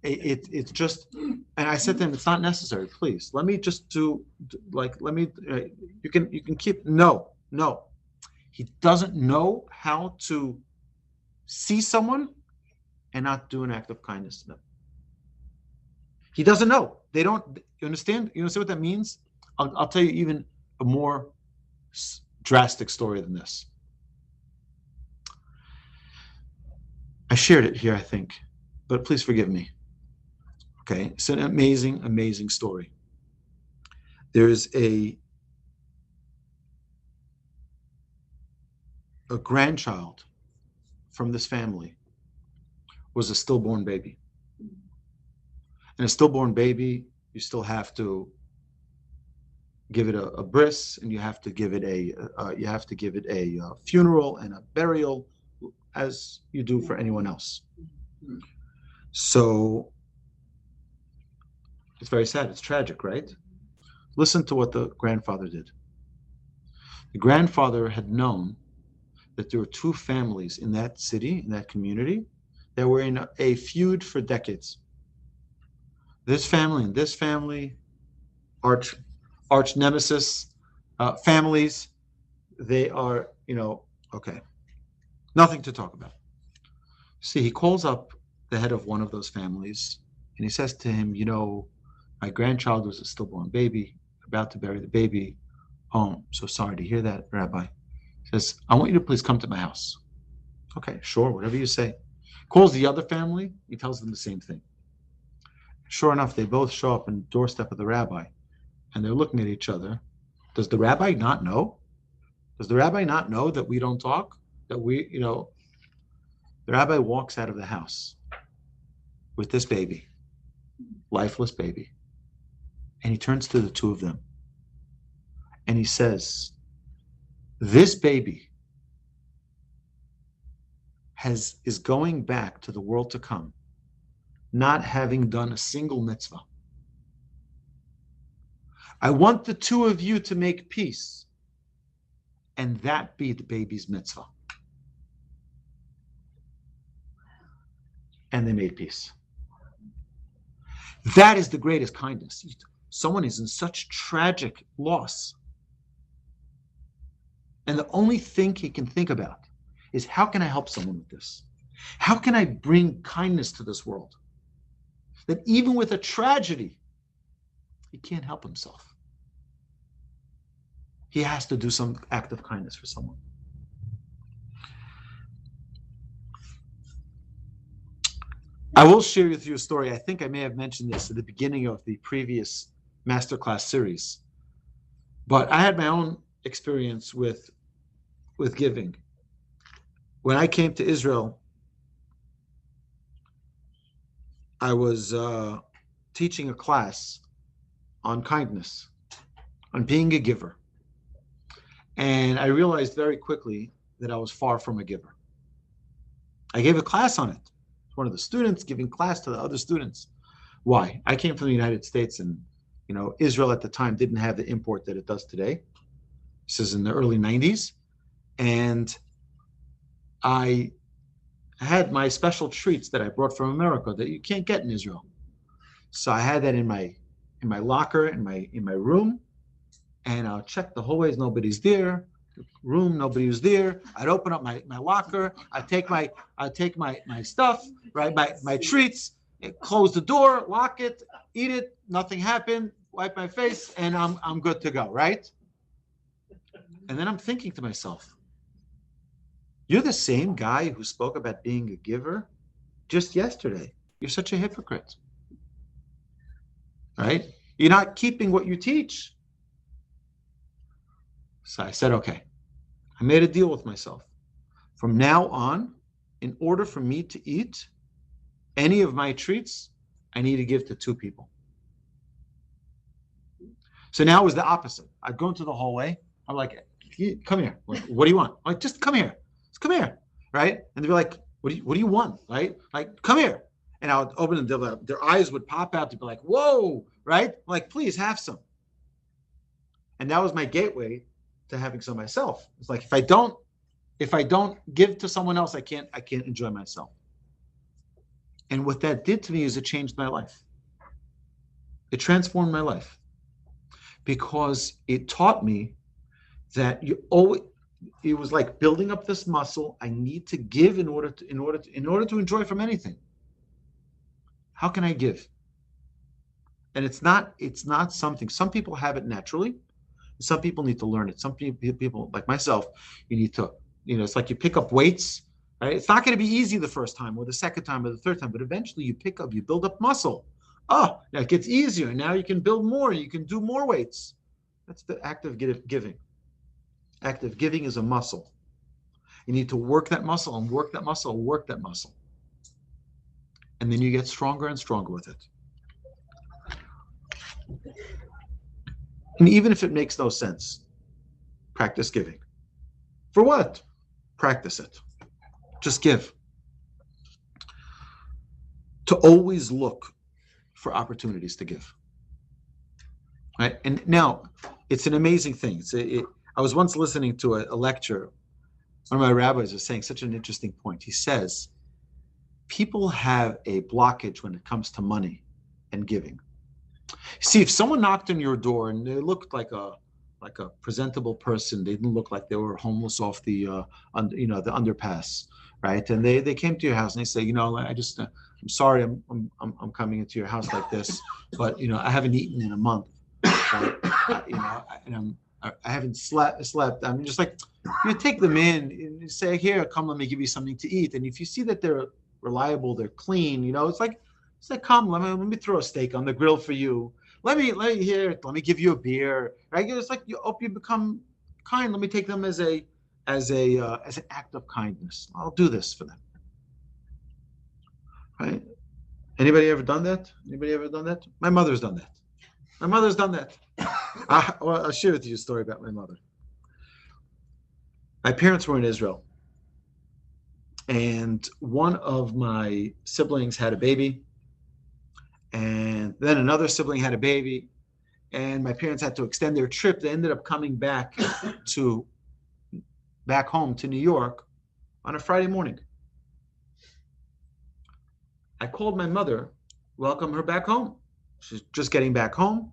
it's just. And I said to him, "It's not necessary. Please, let me just do you can keep." No. He doesn't know how to see someone and not do an act of kindness to them. He doesn't know. They don't. You understand? You understand what that means? I'll tell you even a more drastic story than this. I shared it here, I think, but please forgive me. Okay, it's an amazing story. There's a grandchild from this family was a stillborn baby. And a stillborn baby, you still have to give it a bris, and you have to give it a funeral and a burial, as you do for anyone else. So it's very sad. It's tragic, right? Listen to what the grandfather did. The grandfather had known that there were 2 families in that city, in that community, that were in a feud for decades. This family and this family, arch nemesis families, they are, okay. Nothing to talk about. See, he calls up the head of one of those families, and he says to him, my grandchild was a stillborn baby, about to bury the baby. Oh, I'm so sorry to hear that, Rabbi. He says, I want you to please come to my house. Okay, sure, whatever you say. Calls the other family, he tells them the same thing. Sure enough, they both show up on the doorstep of the rabbi, and they're looking at each other. Does the rabbi not know? Does the rabbi not know that we don't talk? That the rabbi walks out of the house with this baby, lifeless baby, and he turns to the 2 of them, and he says, this baby is going back to the world to come, not having done a single mitzvah. I want the 2 of you to make peace, and that be the baby's mitzvah. And they made peace. That is the greatest kindness. Someone is in such tragic loss, and the only thing he can think about is, how can I help someone with this? How can I bring kindness to this world? That even with a tragedy, he can't help himself. He has to do some act of kindness for someone. I will share with you a story. I think I may have mentioned this at the beginning of the previous Masterclass series, but I had my own experience with giving. When I came to Israel, I was teaching a class on kindness, on being a giver. And I realized very quickly that I was far from a giver. I gave a class on it. One of the students giving class to the other students. Why? I came from the United States, and Israel at the time didn't have the import that it does today. This is in the early 90s. And I had my special treats that I brought from America that you can't get in Israel. So I had that in my locker, in my room, and I'll check the hallways, nobody's there. room, nobody was there. I'd open up my locker. I'd take my stuff, right? My treats, close the door, lock it, eat it, nothing happened, wipe my face, and I'm good to go, right? And then I'm thinking to myself, you're the same guy who spoke about being a giver just yesterday. You're such a hypocrite, right? You're not keeping what you teach. So I said, okay. I made a deal with myself. From now on, in order for me to eat any of my treats, I need to give to 2 people. So now it was the opposite. I'd go into the hallway. I'm like, come here. Like, what do you want? I'm like, just come here. Just come here, right? And they'd be like, what do you want, right? Like, come here. And I would open them. Their eyes would pop out to be like, whoa, right? I'm like, please have some. And that was my gateway to having some myself. It's like, if I don't give to someone else, I can't enjoy myself. And what that did to me is it changed my life. It transformed my life, because it taught me that it was like building up this muscle. I need to give in order to enjoy from anything. How can I give? And it's not something, some people have it naturally. Some people need to learn it. Some people like myself, you need to, it's like you pick up weights, right? It's not going to be easy the first time or the second time or the third time, but eventually you build up muscle. Oh, now it gets easier. Now you can build more. You can do more weights. That's the act of giving. Act of giving is a muscle. You need to work that muscle and work that muscle and work that muscle. And then you get stronger and stronger with it. And even if it makes no sense, practice giving. For what? Practice it. Just give. To always look for opportunities to give. Right? And now, it's an amazing thing. I was once listening to a lecture. One of my rabbis was saying such an interesting point. He says, people have a blockage when it comes to money and giving. See, if someone knocked on your door and they looked like a presentable person, they didn't look like they were homeless off the the underpass, right? And they came to your house and they say, I'm sorry, I'm coming into your house like this, but I haven't eaten in a month, right? And I haven't slept. I'm just like, take them in and say, here, come, let me give you something to eat. And if you see that they're reliable, they're clean, it's like, come, let me throw a steak on the grill for you. Let me give you a beer. Right? It's like you hope you become kind. Let me take them as an act of kindness. I'll do this for them. Right? Anybody ever done that? My mother's done that. I'll share with you a story about my mother. My parents were in Israel, and one of my siblings had a baby. And then another sibling had a baby, and my parents had to extend their trip. They ended up coming back home to New York on a Friday morning. I called my mother, welcome her back home. She's just getting back home.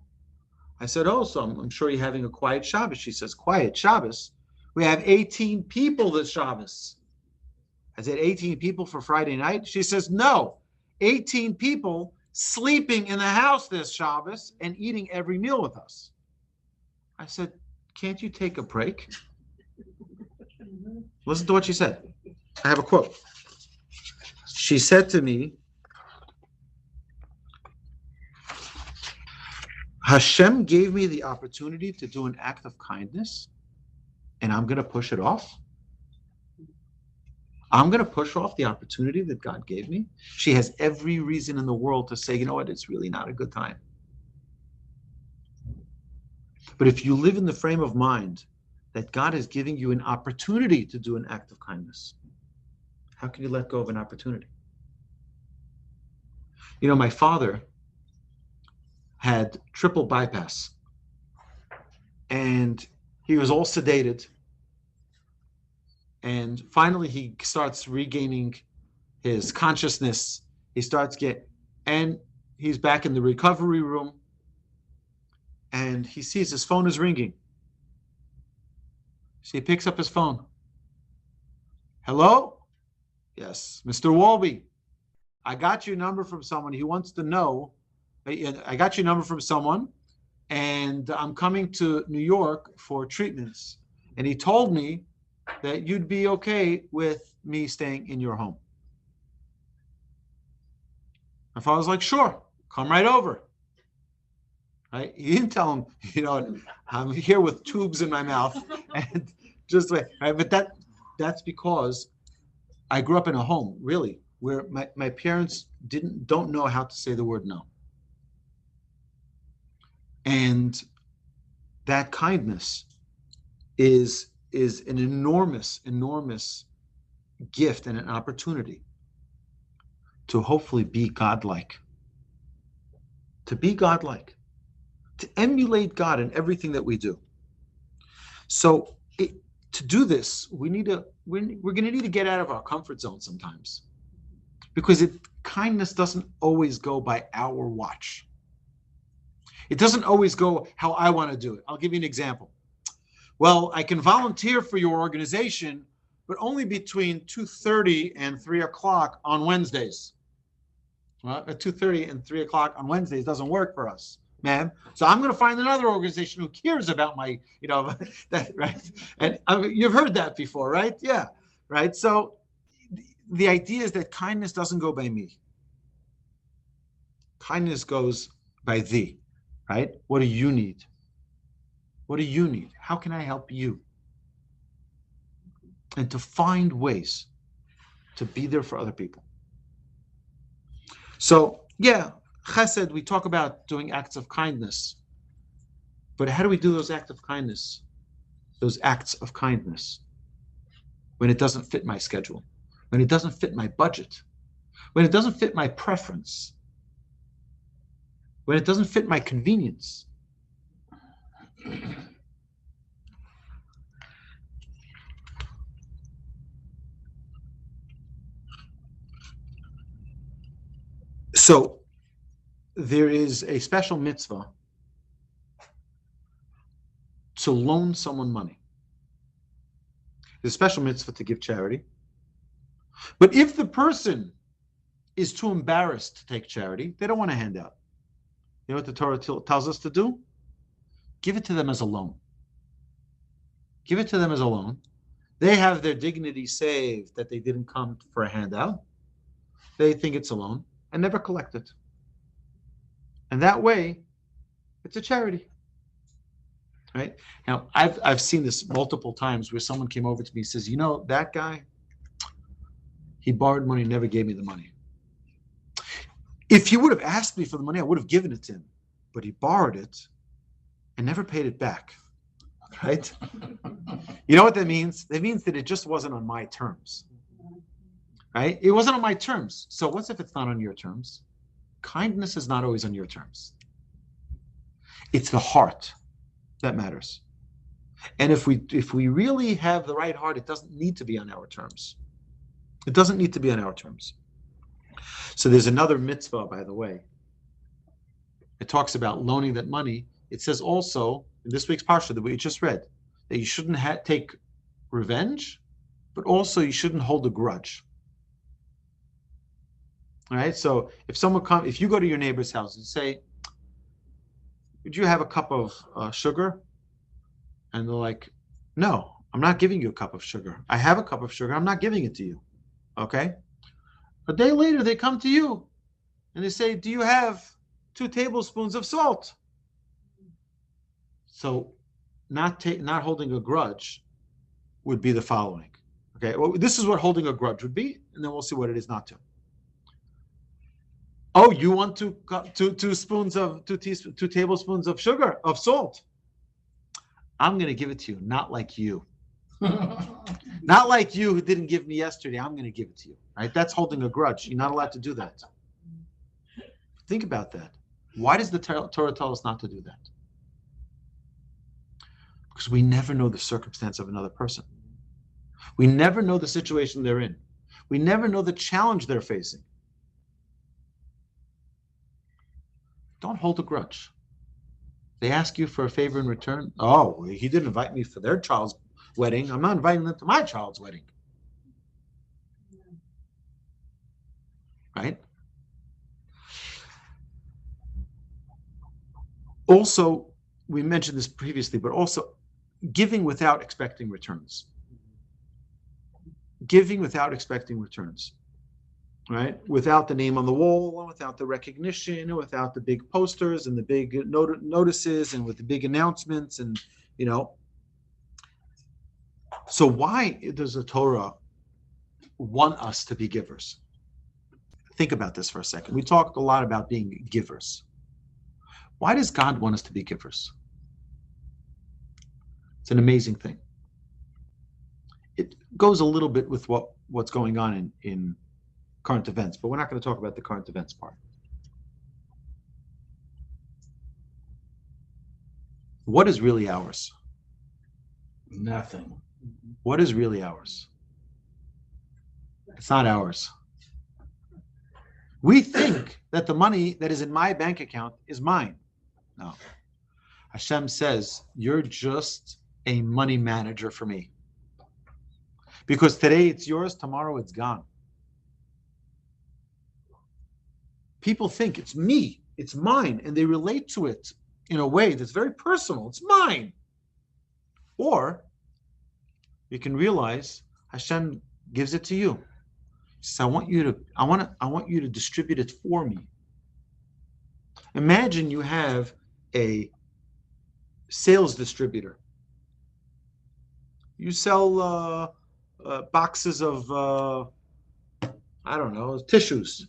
I said, oh, so I'm sure you're having a quiet Shabbos. She says, quiet Shabbos? We have 18 people this Shabbos. I said, 18 people for Friday night? She says, no, 18 people sleeping in the house this Shabbos and eating every meal with us. I said, can't you take a break? Listen to what she said. I have a quote. She said to me, Hashem gave me the opportunity to do an act of kindness, and I'm going to push it off. I'm going to push off the opportunity that God gave me. She has every reason in the world to say, you know what, it's really not a good time. But if you live in the frame of mind that God is giving you an opportunity to do an act of kindness, how can you let go of an opportunity? My father had triple bypass, and he was all sedated. And finally, he starts regaining his consciousness. And he's back in the recovery room, and he sees his phone is ringing. So he picks up his phone. Hello? Yes, Mr. Wolbe. I got your number from someone. He wants to know. I got your number from someone, and I'm coming to New York for treatments. And he told me that you'd be okay with me staying in your home. My father was like, sure, come right over. Right? He didn't tell him, I'm here with tubes in my mouth and just wait. Right? But that's because I grew up in a home, really, where my parents don't know how to say the word no. And that kindness is an enormous gift and an opportunity to hopefully be godlike. To be godlike. To emulate God in everything that we do. So to do this, we're going to need to get out of our comfort zone sometimes, because kindness doesn't always go by our watch. It doesn't always go how I want to do it. I'll give you an example. Well, I can volunteer for your organization, but only between 2:30 and 3 o'clock on Wednesdays. Well, at 2:30 and 3 o'clock on Wednesdays doesn't work for us, ma'am. So I'm going to find another organization who cares about my, that, right? And you've heard that before, right? Yeah, right. So the idea is that kindness doesn't go by me. Kindness goes by thee, right? What do you need? What do you need? How can I help you? And to find ways to be there for other people. So, yeah, Chesed, we talk about doing acts of kindness. But how do we do those acts of kindness? Those acts of kindness when it doesn't fit my schedule, when it doesn't fit my budget, when it doesn't fit my preference, when it doesn't fit my convenience. So there is a special mitzvah to loan someone money. There's a special mitzvah to give charity. But if the person is too embarrassed to take charity, they don't want to hand out. You know what the Torah tells us to do? Give it to them as a loan. Give it to them as a loan. They have their dignity saved that they didn't come for a handout. They think it's a loan and never collect it. And that way, it's a charity. Right? Now, I've seen this multiple times where someone came over to me and says, that guy, he borrowed money, never gave me the money. If he would have asked me for the money, I would have given it to him. But he borrowed it and never paid it back. Right? You know what that means? That means that it just wasn't on my terms. Right? It wasn't on my terms. So what's if it's not on your terms? Kindness is not always on your terms. It's the heart that matters. And if we really have the right heart, it doesn't need to be on our terms. It doesn't need to be on our terms. So there's another mitzvah, by the way. It talks about loaning that money. It says also, in this week's parsha that we just read, that you shouldn't take revenge, but also you shouldn't hold a grudge. All right? So if you go to your neighbor's house and say, would you have a cup of sugar? And they're like, no, I'm not giving you a cup of sugar. I have a cup of sugar. I'm not giving it to you. Okay? A day later, they come to you and they say, do you have 2 tablespoons of salt? So not holding a grudge would be the following. Okay? Well, this is what holding a grudge would be, and then we'll see what it is not to. Oh, you want 2 tablespoons of sugar, of salt? I'm going to give it to you, not like you. Not like you who didn't give me yesterday. I'm going to give it to you. Right? That's holding a grudge. You're not allowed to do that. Think about that. Why does the Torah tell us not to do that? Because we never know the circumstance of another person. We never know the situation they're in. We never know the challenge they're facing. Don't hold a grudge. They ask you for a favor in return. Oh, he didn't invite me for their child's wedding. I'm not inviting them to my child's wedding. Right? Also, we mentioned this previously, but also giving without expecting returns. Giving without expecting returns. Right? Without the name on the wall, without the recognition, without the big posters and the big notices and with the big announcements and, So why does the Torah want us to be givers? Think about this for a second. We talked a lot about being givers. Why does God want us to be givers? It's an amazing thing. It goes a little bit with what's going on in current events, but we're not going to talk about the current events part. What is really ours? Nothing. What is really ours? It's not ours. We think that the money that is in my bank account is mine. No. Hashem says, you're just a money manager for me. Because today it's yours, tomorrow it's gone. People think it's me, it's mine, and they relate to it in a way that's very personal. It's mine. Or you can realize Hashem gives it to you. So I want you to distribute it for me. Imagine you have a sales distributor. You sell boxes of tissues.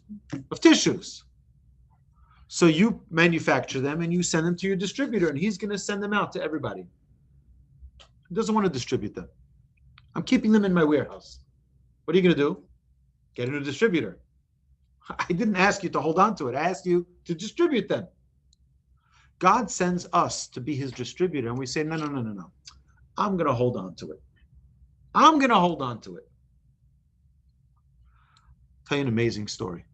So you manufacture them and you send them to your distributor, and he's going to send them out to everybody. He doesn't want to distribute them. I'm keeping them in my warehouse. What are you going to do? Get a new distributor. I didn't ask you to hold on to it. I asked you to distribute them. God sends us to be his distributor, and we say, no. I'm going to hold on to it. I'm going to hold on to it. I'll tell you an amazing story.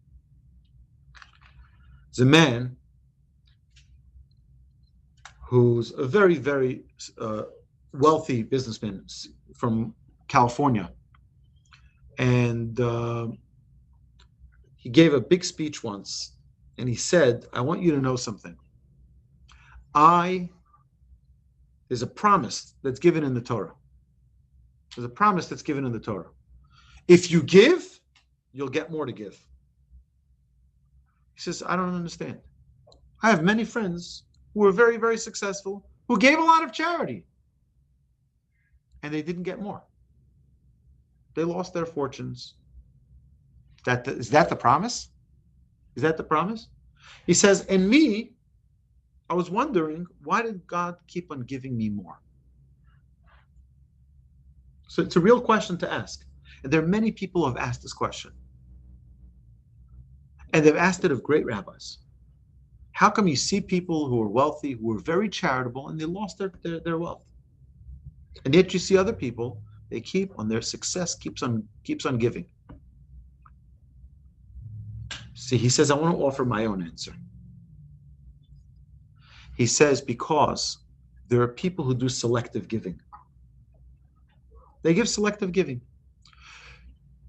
There's a man who's a very, very wealthy businessman from California. And he gave a big speech once, and he said, I want you to know something. There's a promise that's given in the Torah. There's a promise that's given in the Torah. If you give, you'll get more to give. He says, I don't understand. I have many friends who were very, very successful, who gave a lot of charity, and they didn't get more. They lost their fortunes. Is that the promise? Is that the promise? He says, and me, I was wondering, why did God keep on giving me more? So it's a real question to ask. And there are many people who have asked this question. And they've asked it of great rabbis. How come you see people who are wealthy, who are very charitable, and they lost their wealth? And yet you see other people, they keep on, their success keeps on giving. See, he says, I want to offer my own answer. He says, because there are people who do selective giving. They give selective giving.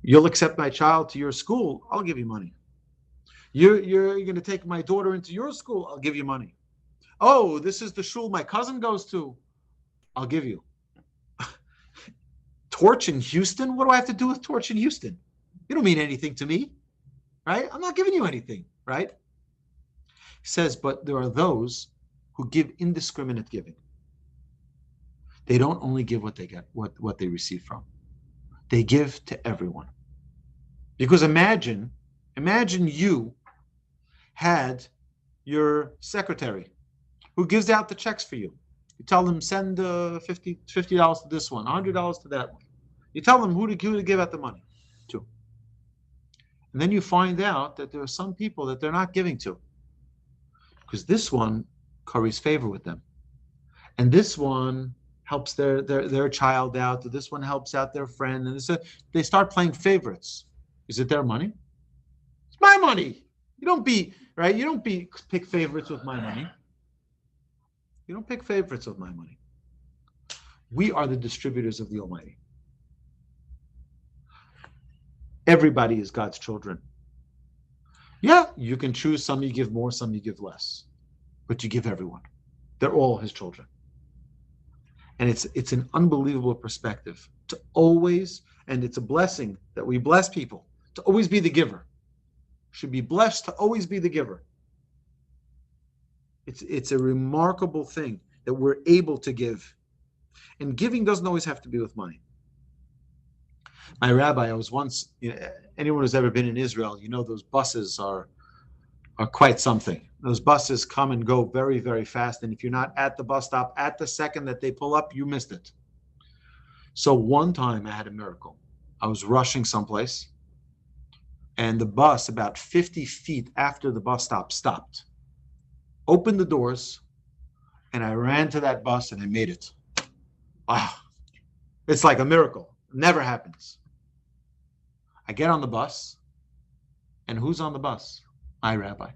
You'll accept my child to your school, I'll give you money. You're going to take my daughter into your school, I'll give you money. Oh, this is the shul my cousin goes to, I'll give you. Torch in Houston? What do I have to do with Torch in Houston? You don't mean anything to me, right? I'm not giving you anything, right? He says, but there are those who give indiscriminate giving. They don't only give what they get, what they receive from. They give to everyone. Because imagine you had your secretary who gives out the checks for you. You tell them, send $50 to this one, $100 to that one. You tell them who to give out the money to. And then you find out that there are some people that they're not giving to. Because this one curries favor with them. And this one helps their child out. This one helps out their friend. And they start playing favorites. Is it their money? It's my money. You don't pick favorites with my money. You don't pick favorites with my money. We are the distributors of the Almighty. Everybody is God's children. Yeah, you can choose, some you give more, some you give less, but you give everyone. They're all his children. And it's an unbelievable perspective to always, and it's a blessing that we bless people, to always be the giver. Should be blessed to always be the giver. It's a remarkable thing that we're able to give. And giving doesn't always have to be with money. My rabbi, I was once, anyone who's ever been in Israel, those buses are quite something. Those buses come and go very, very fast. And if you're not at the bus stop at the second that they pull up, you missed it. So one time I had a miracle. I was rushing someplace, and the bus, about 50 feet after the bus stop, stopped, opened the doors, and I ran to that bus and I made it. Wow. It's like a miracle. It never happens. I get on the bus, and who's on the bus? My rabbi.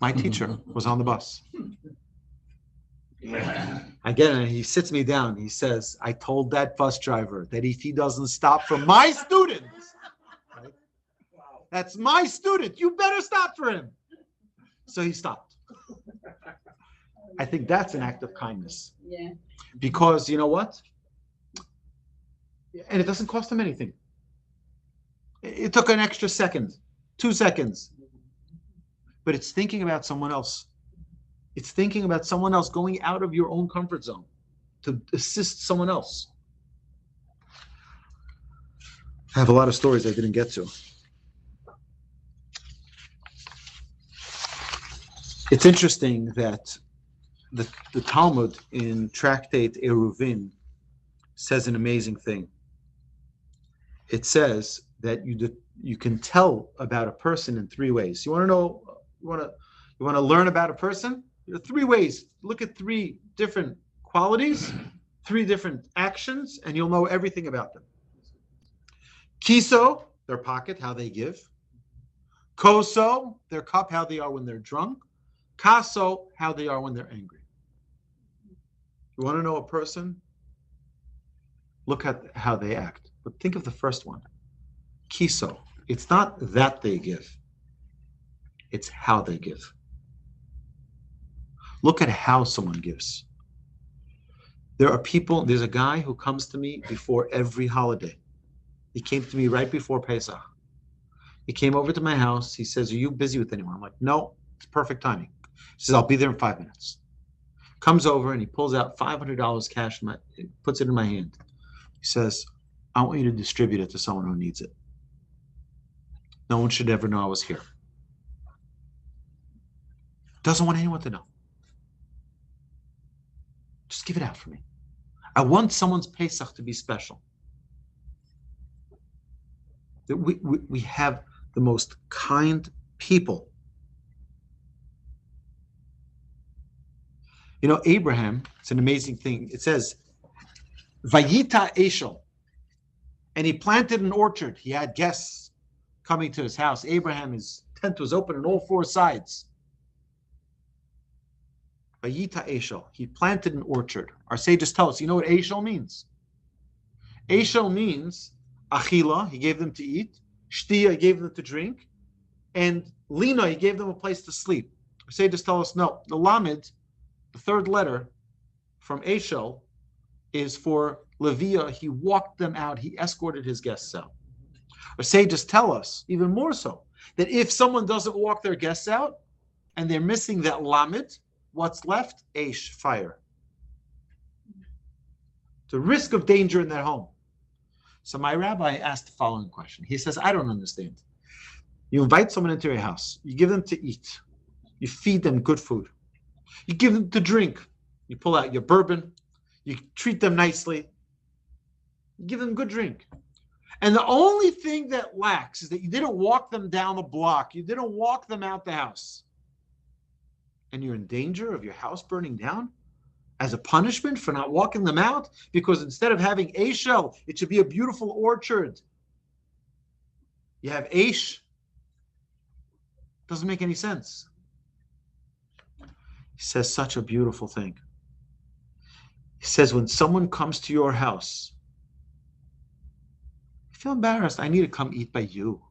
My teacher was on the bus. I get in, and he sits me down. He says, I told that bus driver that if he doesn't stop for my student, right? That's my student, you better stop for him. So he stopped. I think that's an act of kindness. Yeah. Because you know what? And it doesn't cost him anything. It took an extra second, 2 seconds. But it's thinking about someone else. It's thinking about someone else, going out of your own comfort zone to assist someone else. I have a lot of stories I didn't get to. It's interesting that the Talmud in Tractate Eruvin says an amazing thing. It says that you can tell about a person in 3 ways. You want to know? You want to learn about a person? There are 3 ways. Look at 3 different qualities, 3 different actions, and you'll know everything about them. Kiso, their pocket, how they give. Koso, their cup, how they are when they're drunk. Kaso, how they are when they're angry. You want to know a person? Look at how they act. But think of the first one. Kiso. It's not that they give. It's how they give. Look at how someone gives. There are people, there's a guy who comes to me before every holiday. He came to me right before Pesach. He came over to my house. He says, are you busy with anyone? I'm like, no, it's perfect timing. He says, I'll be there in 5 minutes. Comes over and he pulls out $500 cash, puts it in my hand. He says, I want you to distribute it to someone who needs it. No one should ever know I was here. Doesn't want anyone to know. Just give it out for me. I want someone's Pesach to be special. That we have the most kind people. Abraham, it's an amazing thing. It says, Vayita Eshel, and he planted an orchard. He had guests coming to his house. Abraham, his tent was open on all 4 sides. Vayita Eshel, he planted an orchard. Our sages tell us, you know what Eshel means? Eshel means Achila, he gave them to eat. Shtia, he gave them to drink. And Lina, he gave them a place to sleep. Our sages tell us, no, the Lamed, the 3rd letter from Eshel, is for Leviah. He walked them out. He escorted his guests out. Our sages tell us, even more so, that if someone doesn't walk their guests out and they're missing that Lamed, what's left? Aish, fire. The risk of danger in their home. So my rabbi asked the following question. He says, I don't understand. You invite someone into your house. You give them to eat. You feed them good food. You give them to drink. You pull out your bourbon. You treat them nicely. You give them good drink. And the only thing that lacks is that you didn't walk them down the block. You didn't walk them out the house. And you're in danger of your house burning down as a punishment for not walking them out? Because instead of having Eshel, it should be a beautiful orchard. You have Aish. Doesn't make any sense. He says such a beautiful thing. He says, when someone comes to your house, I feel embarrassed. I need to come eat by you.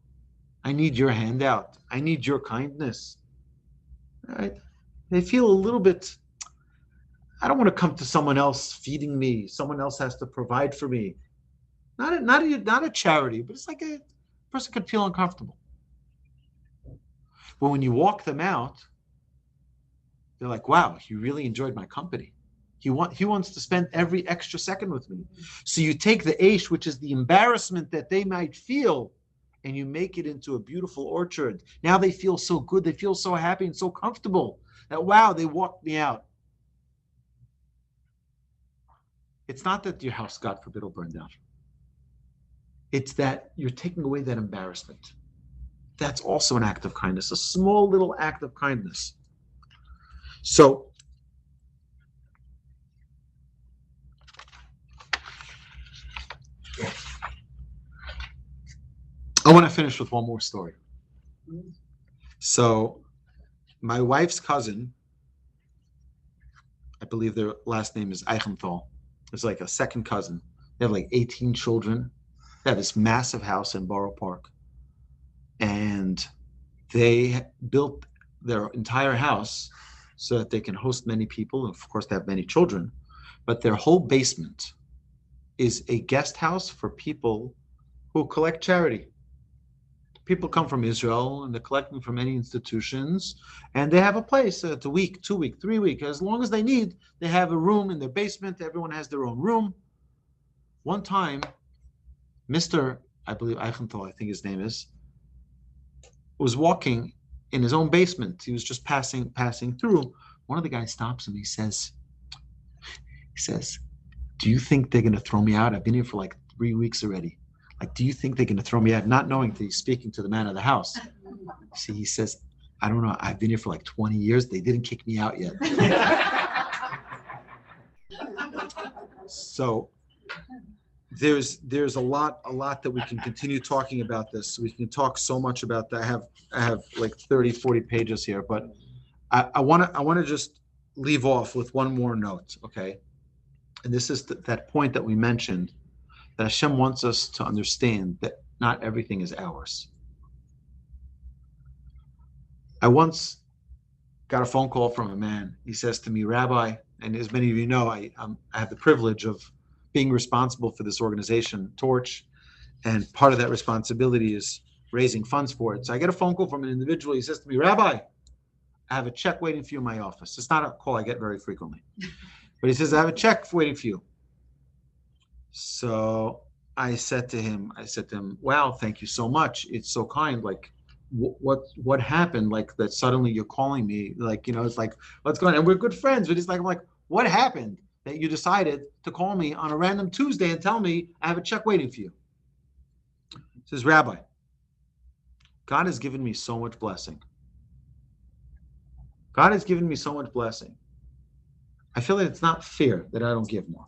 I need your handout. I need your kindness. Right? They feel a little bit, I don't want to come to someone else feeding me. Someone else has to provide for me. Not a charity, but it's like a person could feel uncomfortable. But when you walk them out, they're like, wow, he really enjoyed my company. He wants to spend every extra second with me. So you take the aish, which is the embarrassment that they might feel, and you make it into a beautiful orchard. Now they feel so good. They feel so happy and so comfortable that, wow, they walked me out. It's not that your house, God forbid, will burn down. It's that you're taking away that embarrassment. That's also an act of kindness, a small little act of kindness. So I want to finish with one more story. So my wife's cousin, I believe their last name is Eichenthal. It's like a second cousin. They have like 18 children. They have this massive house in Borough Park. And they built their entire house so that they can host many people. And of course, they have many children. But their whole basement is a guest house for people who collect charity. People come from Israel and they're collecting from many institutions, and they have a place. It's a week, 2 week, 3 week. As long as they need, they have a room in their basement. Everyone has their own room. One time, Mr. I believe Eichenthal, I think his name is, was walking in his own basement. He was just passing through. One of the guys stops him. He says, do you think they're going to throw me out? I've been here for like 3 weeks already. Like, do you think they're going to throw me out? Not knowing that he's speaking to the man of the house. See, he says, I don't know. I've been here for like 20 years. They didn't kick me out yet. So there's a lot that we can continue talking about this. We can talk so much about that. I have like 30, 40 pages here, but I want to just leave off with one more note, okay? And this is that point that we mentioned, that Hashem wants us to understand that not everything is ours. I once got a phone call from a man. He says to me, Rabbi, and as many of you know, I have the privilege of being responsible for this organization, Torch, and part of that responsibility is raising funds for it. So I get a phone call from an individual. He says to me, Rabbi, I have a check waiting for you in my office. It's not a call I get very frequently. But he says, I have a check waiting for you. So I said to him, wow, thank you so much. It's so kind. Like, what happened? Like that suddenly you're calling me, like, it's like, what's going on? And we're good friends, but it's like, I'm like, what happened that you decided to call me on a random Tuesday and tell me I have a check waiting for you? He says, Rabbi, God has given me so much blessing. God has given me so much blessing. I feel that it's not fair that I don't give more.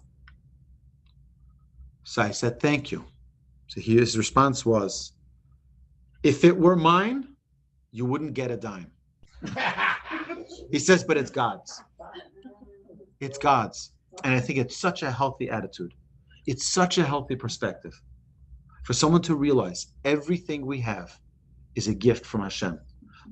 So I said, thank you. So his response was, if it were mine, you wouldn't get a dime. He says, but it's God's. It's God's. And I think it's such a healthy attitude. It's such a healthy perspective for someone to realize everything we have is a gift from Hashem.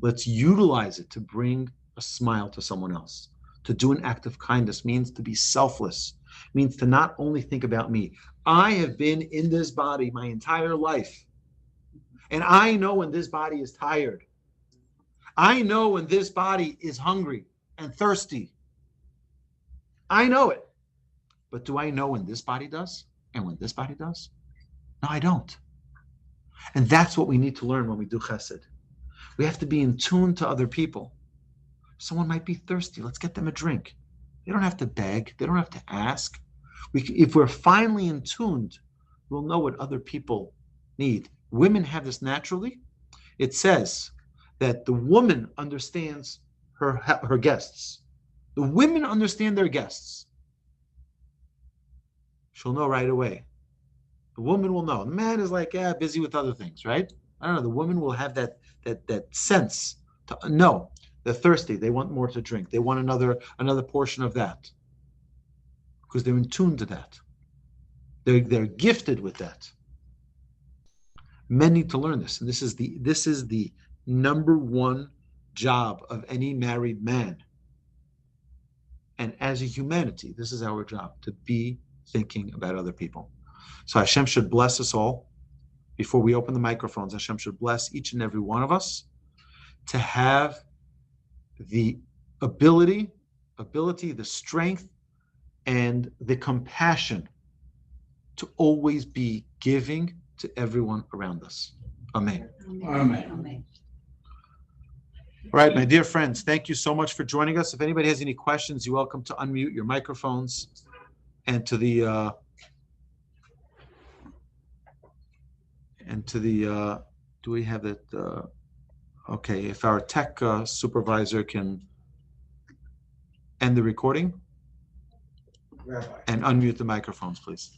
Let's utilize it to bring a smile to someone else. To do an act of kindness means to be selfless, means to not only think about me. I have been in this body my entire life. And I know when this body is tired. I know when this body is hungry and thirsty. I know it. But do I know when this body does and when this body does? No, I don't. And that's what we need to learn when we do Chesed. We have to be in tune to other people. Someone might be thirsty. Let's get them a drink. They don't have to beg. They don't have to ask. If we're finely in tuned, we'll know what other people need. Women have this naturally. It says that the woman understands her guests. The women understand their guests. She'll know right away. The woman will know. The man is like, busy with other things, right? I don't know. The woman will have that sense to know. They're thirsty. They want more to drink. They want another portion of that. because they're in tune to that. They're gifted with that. Men need to learn this, and this is the number one job of any married man. And as a humanity, this is our job, to be thinking about other people. So Hashem should bless us all. Before we open the microphones, Hashem should bless each and every one of us to have the ability, the strength, and the compassion to always be giving to everyone around us. Amen. Amen. All right, my dear friends, thank you so much for joining us. If anybody has any questions, you're welcome to unmute your microphones. And to the do we have that? Okay, if our tech supervisor can end the recording Rabbi. and unmute the microphones, please.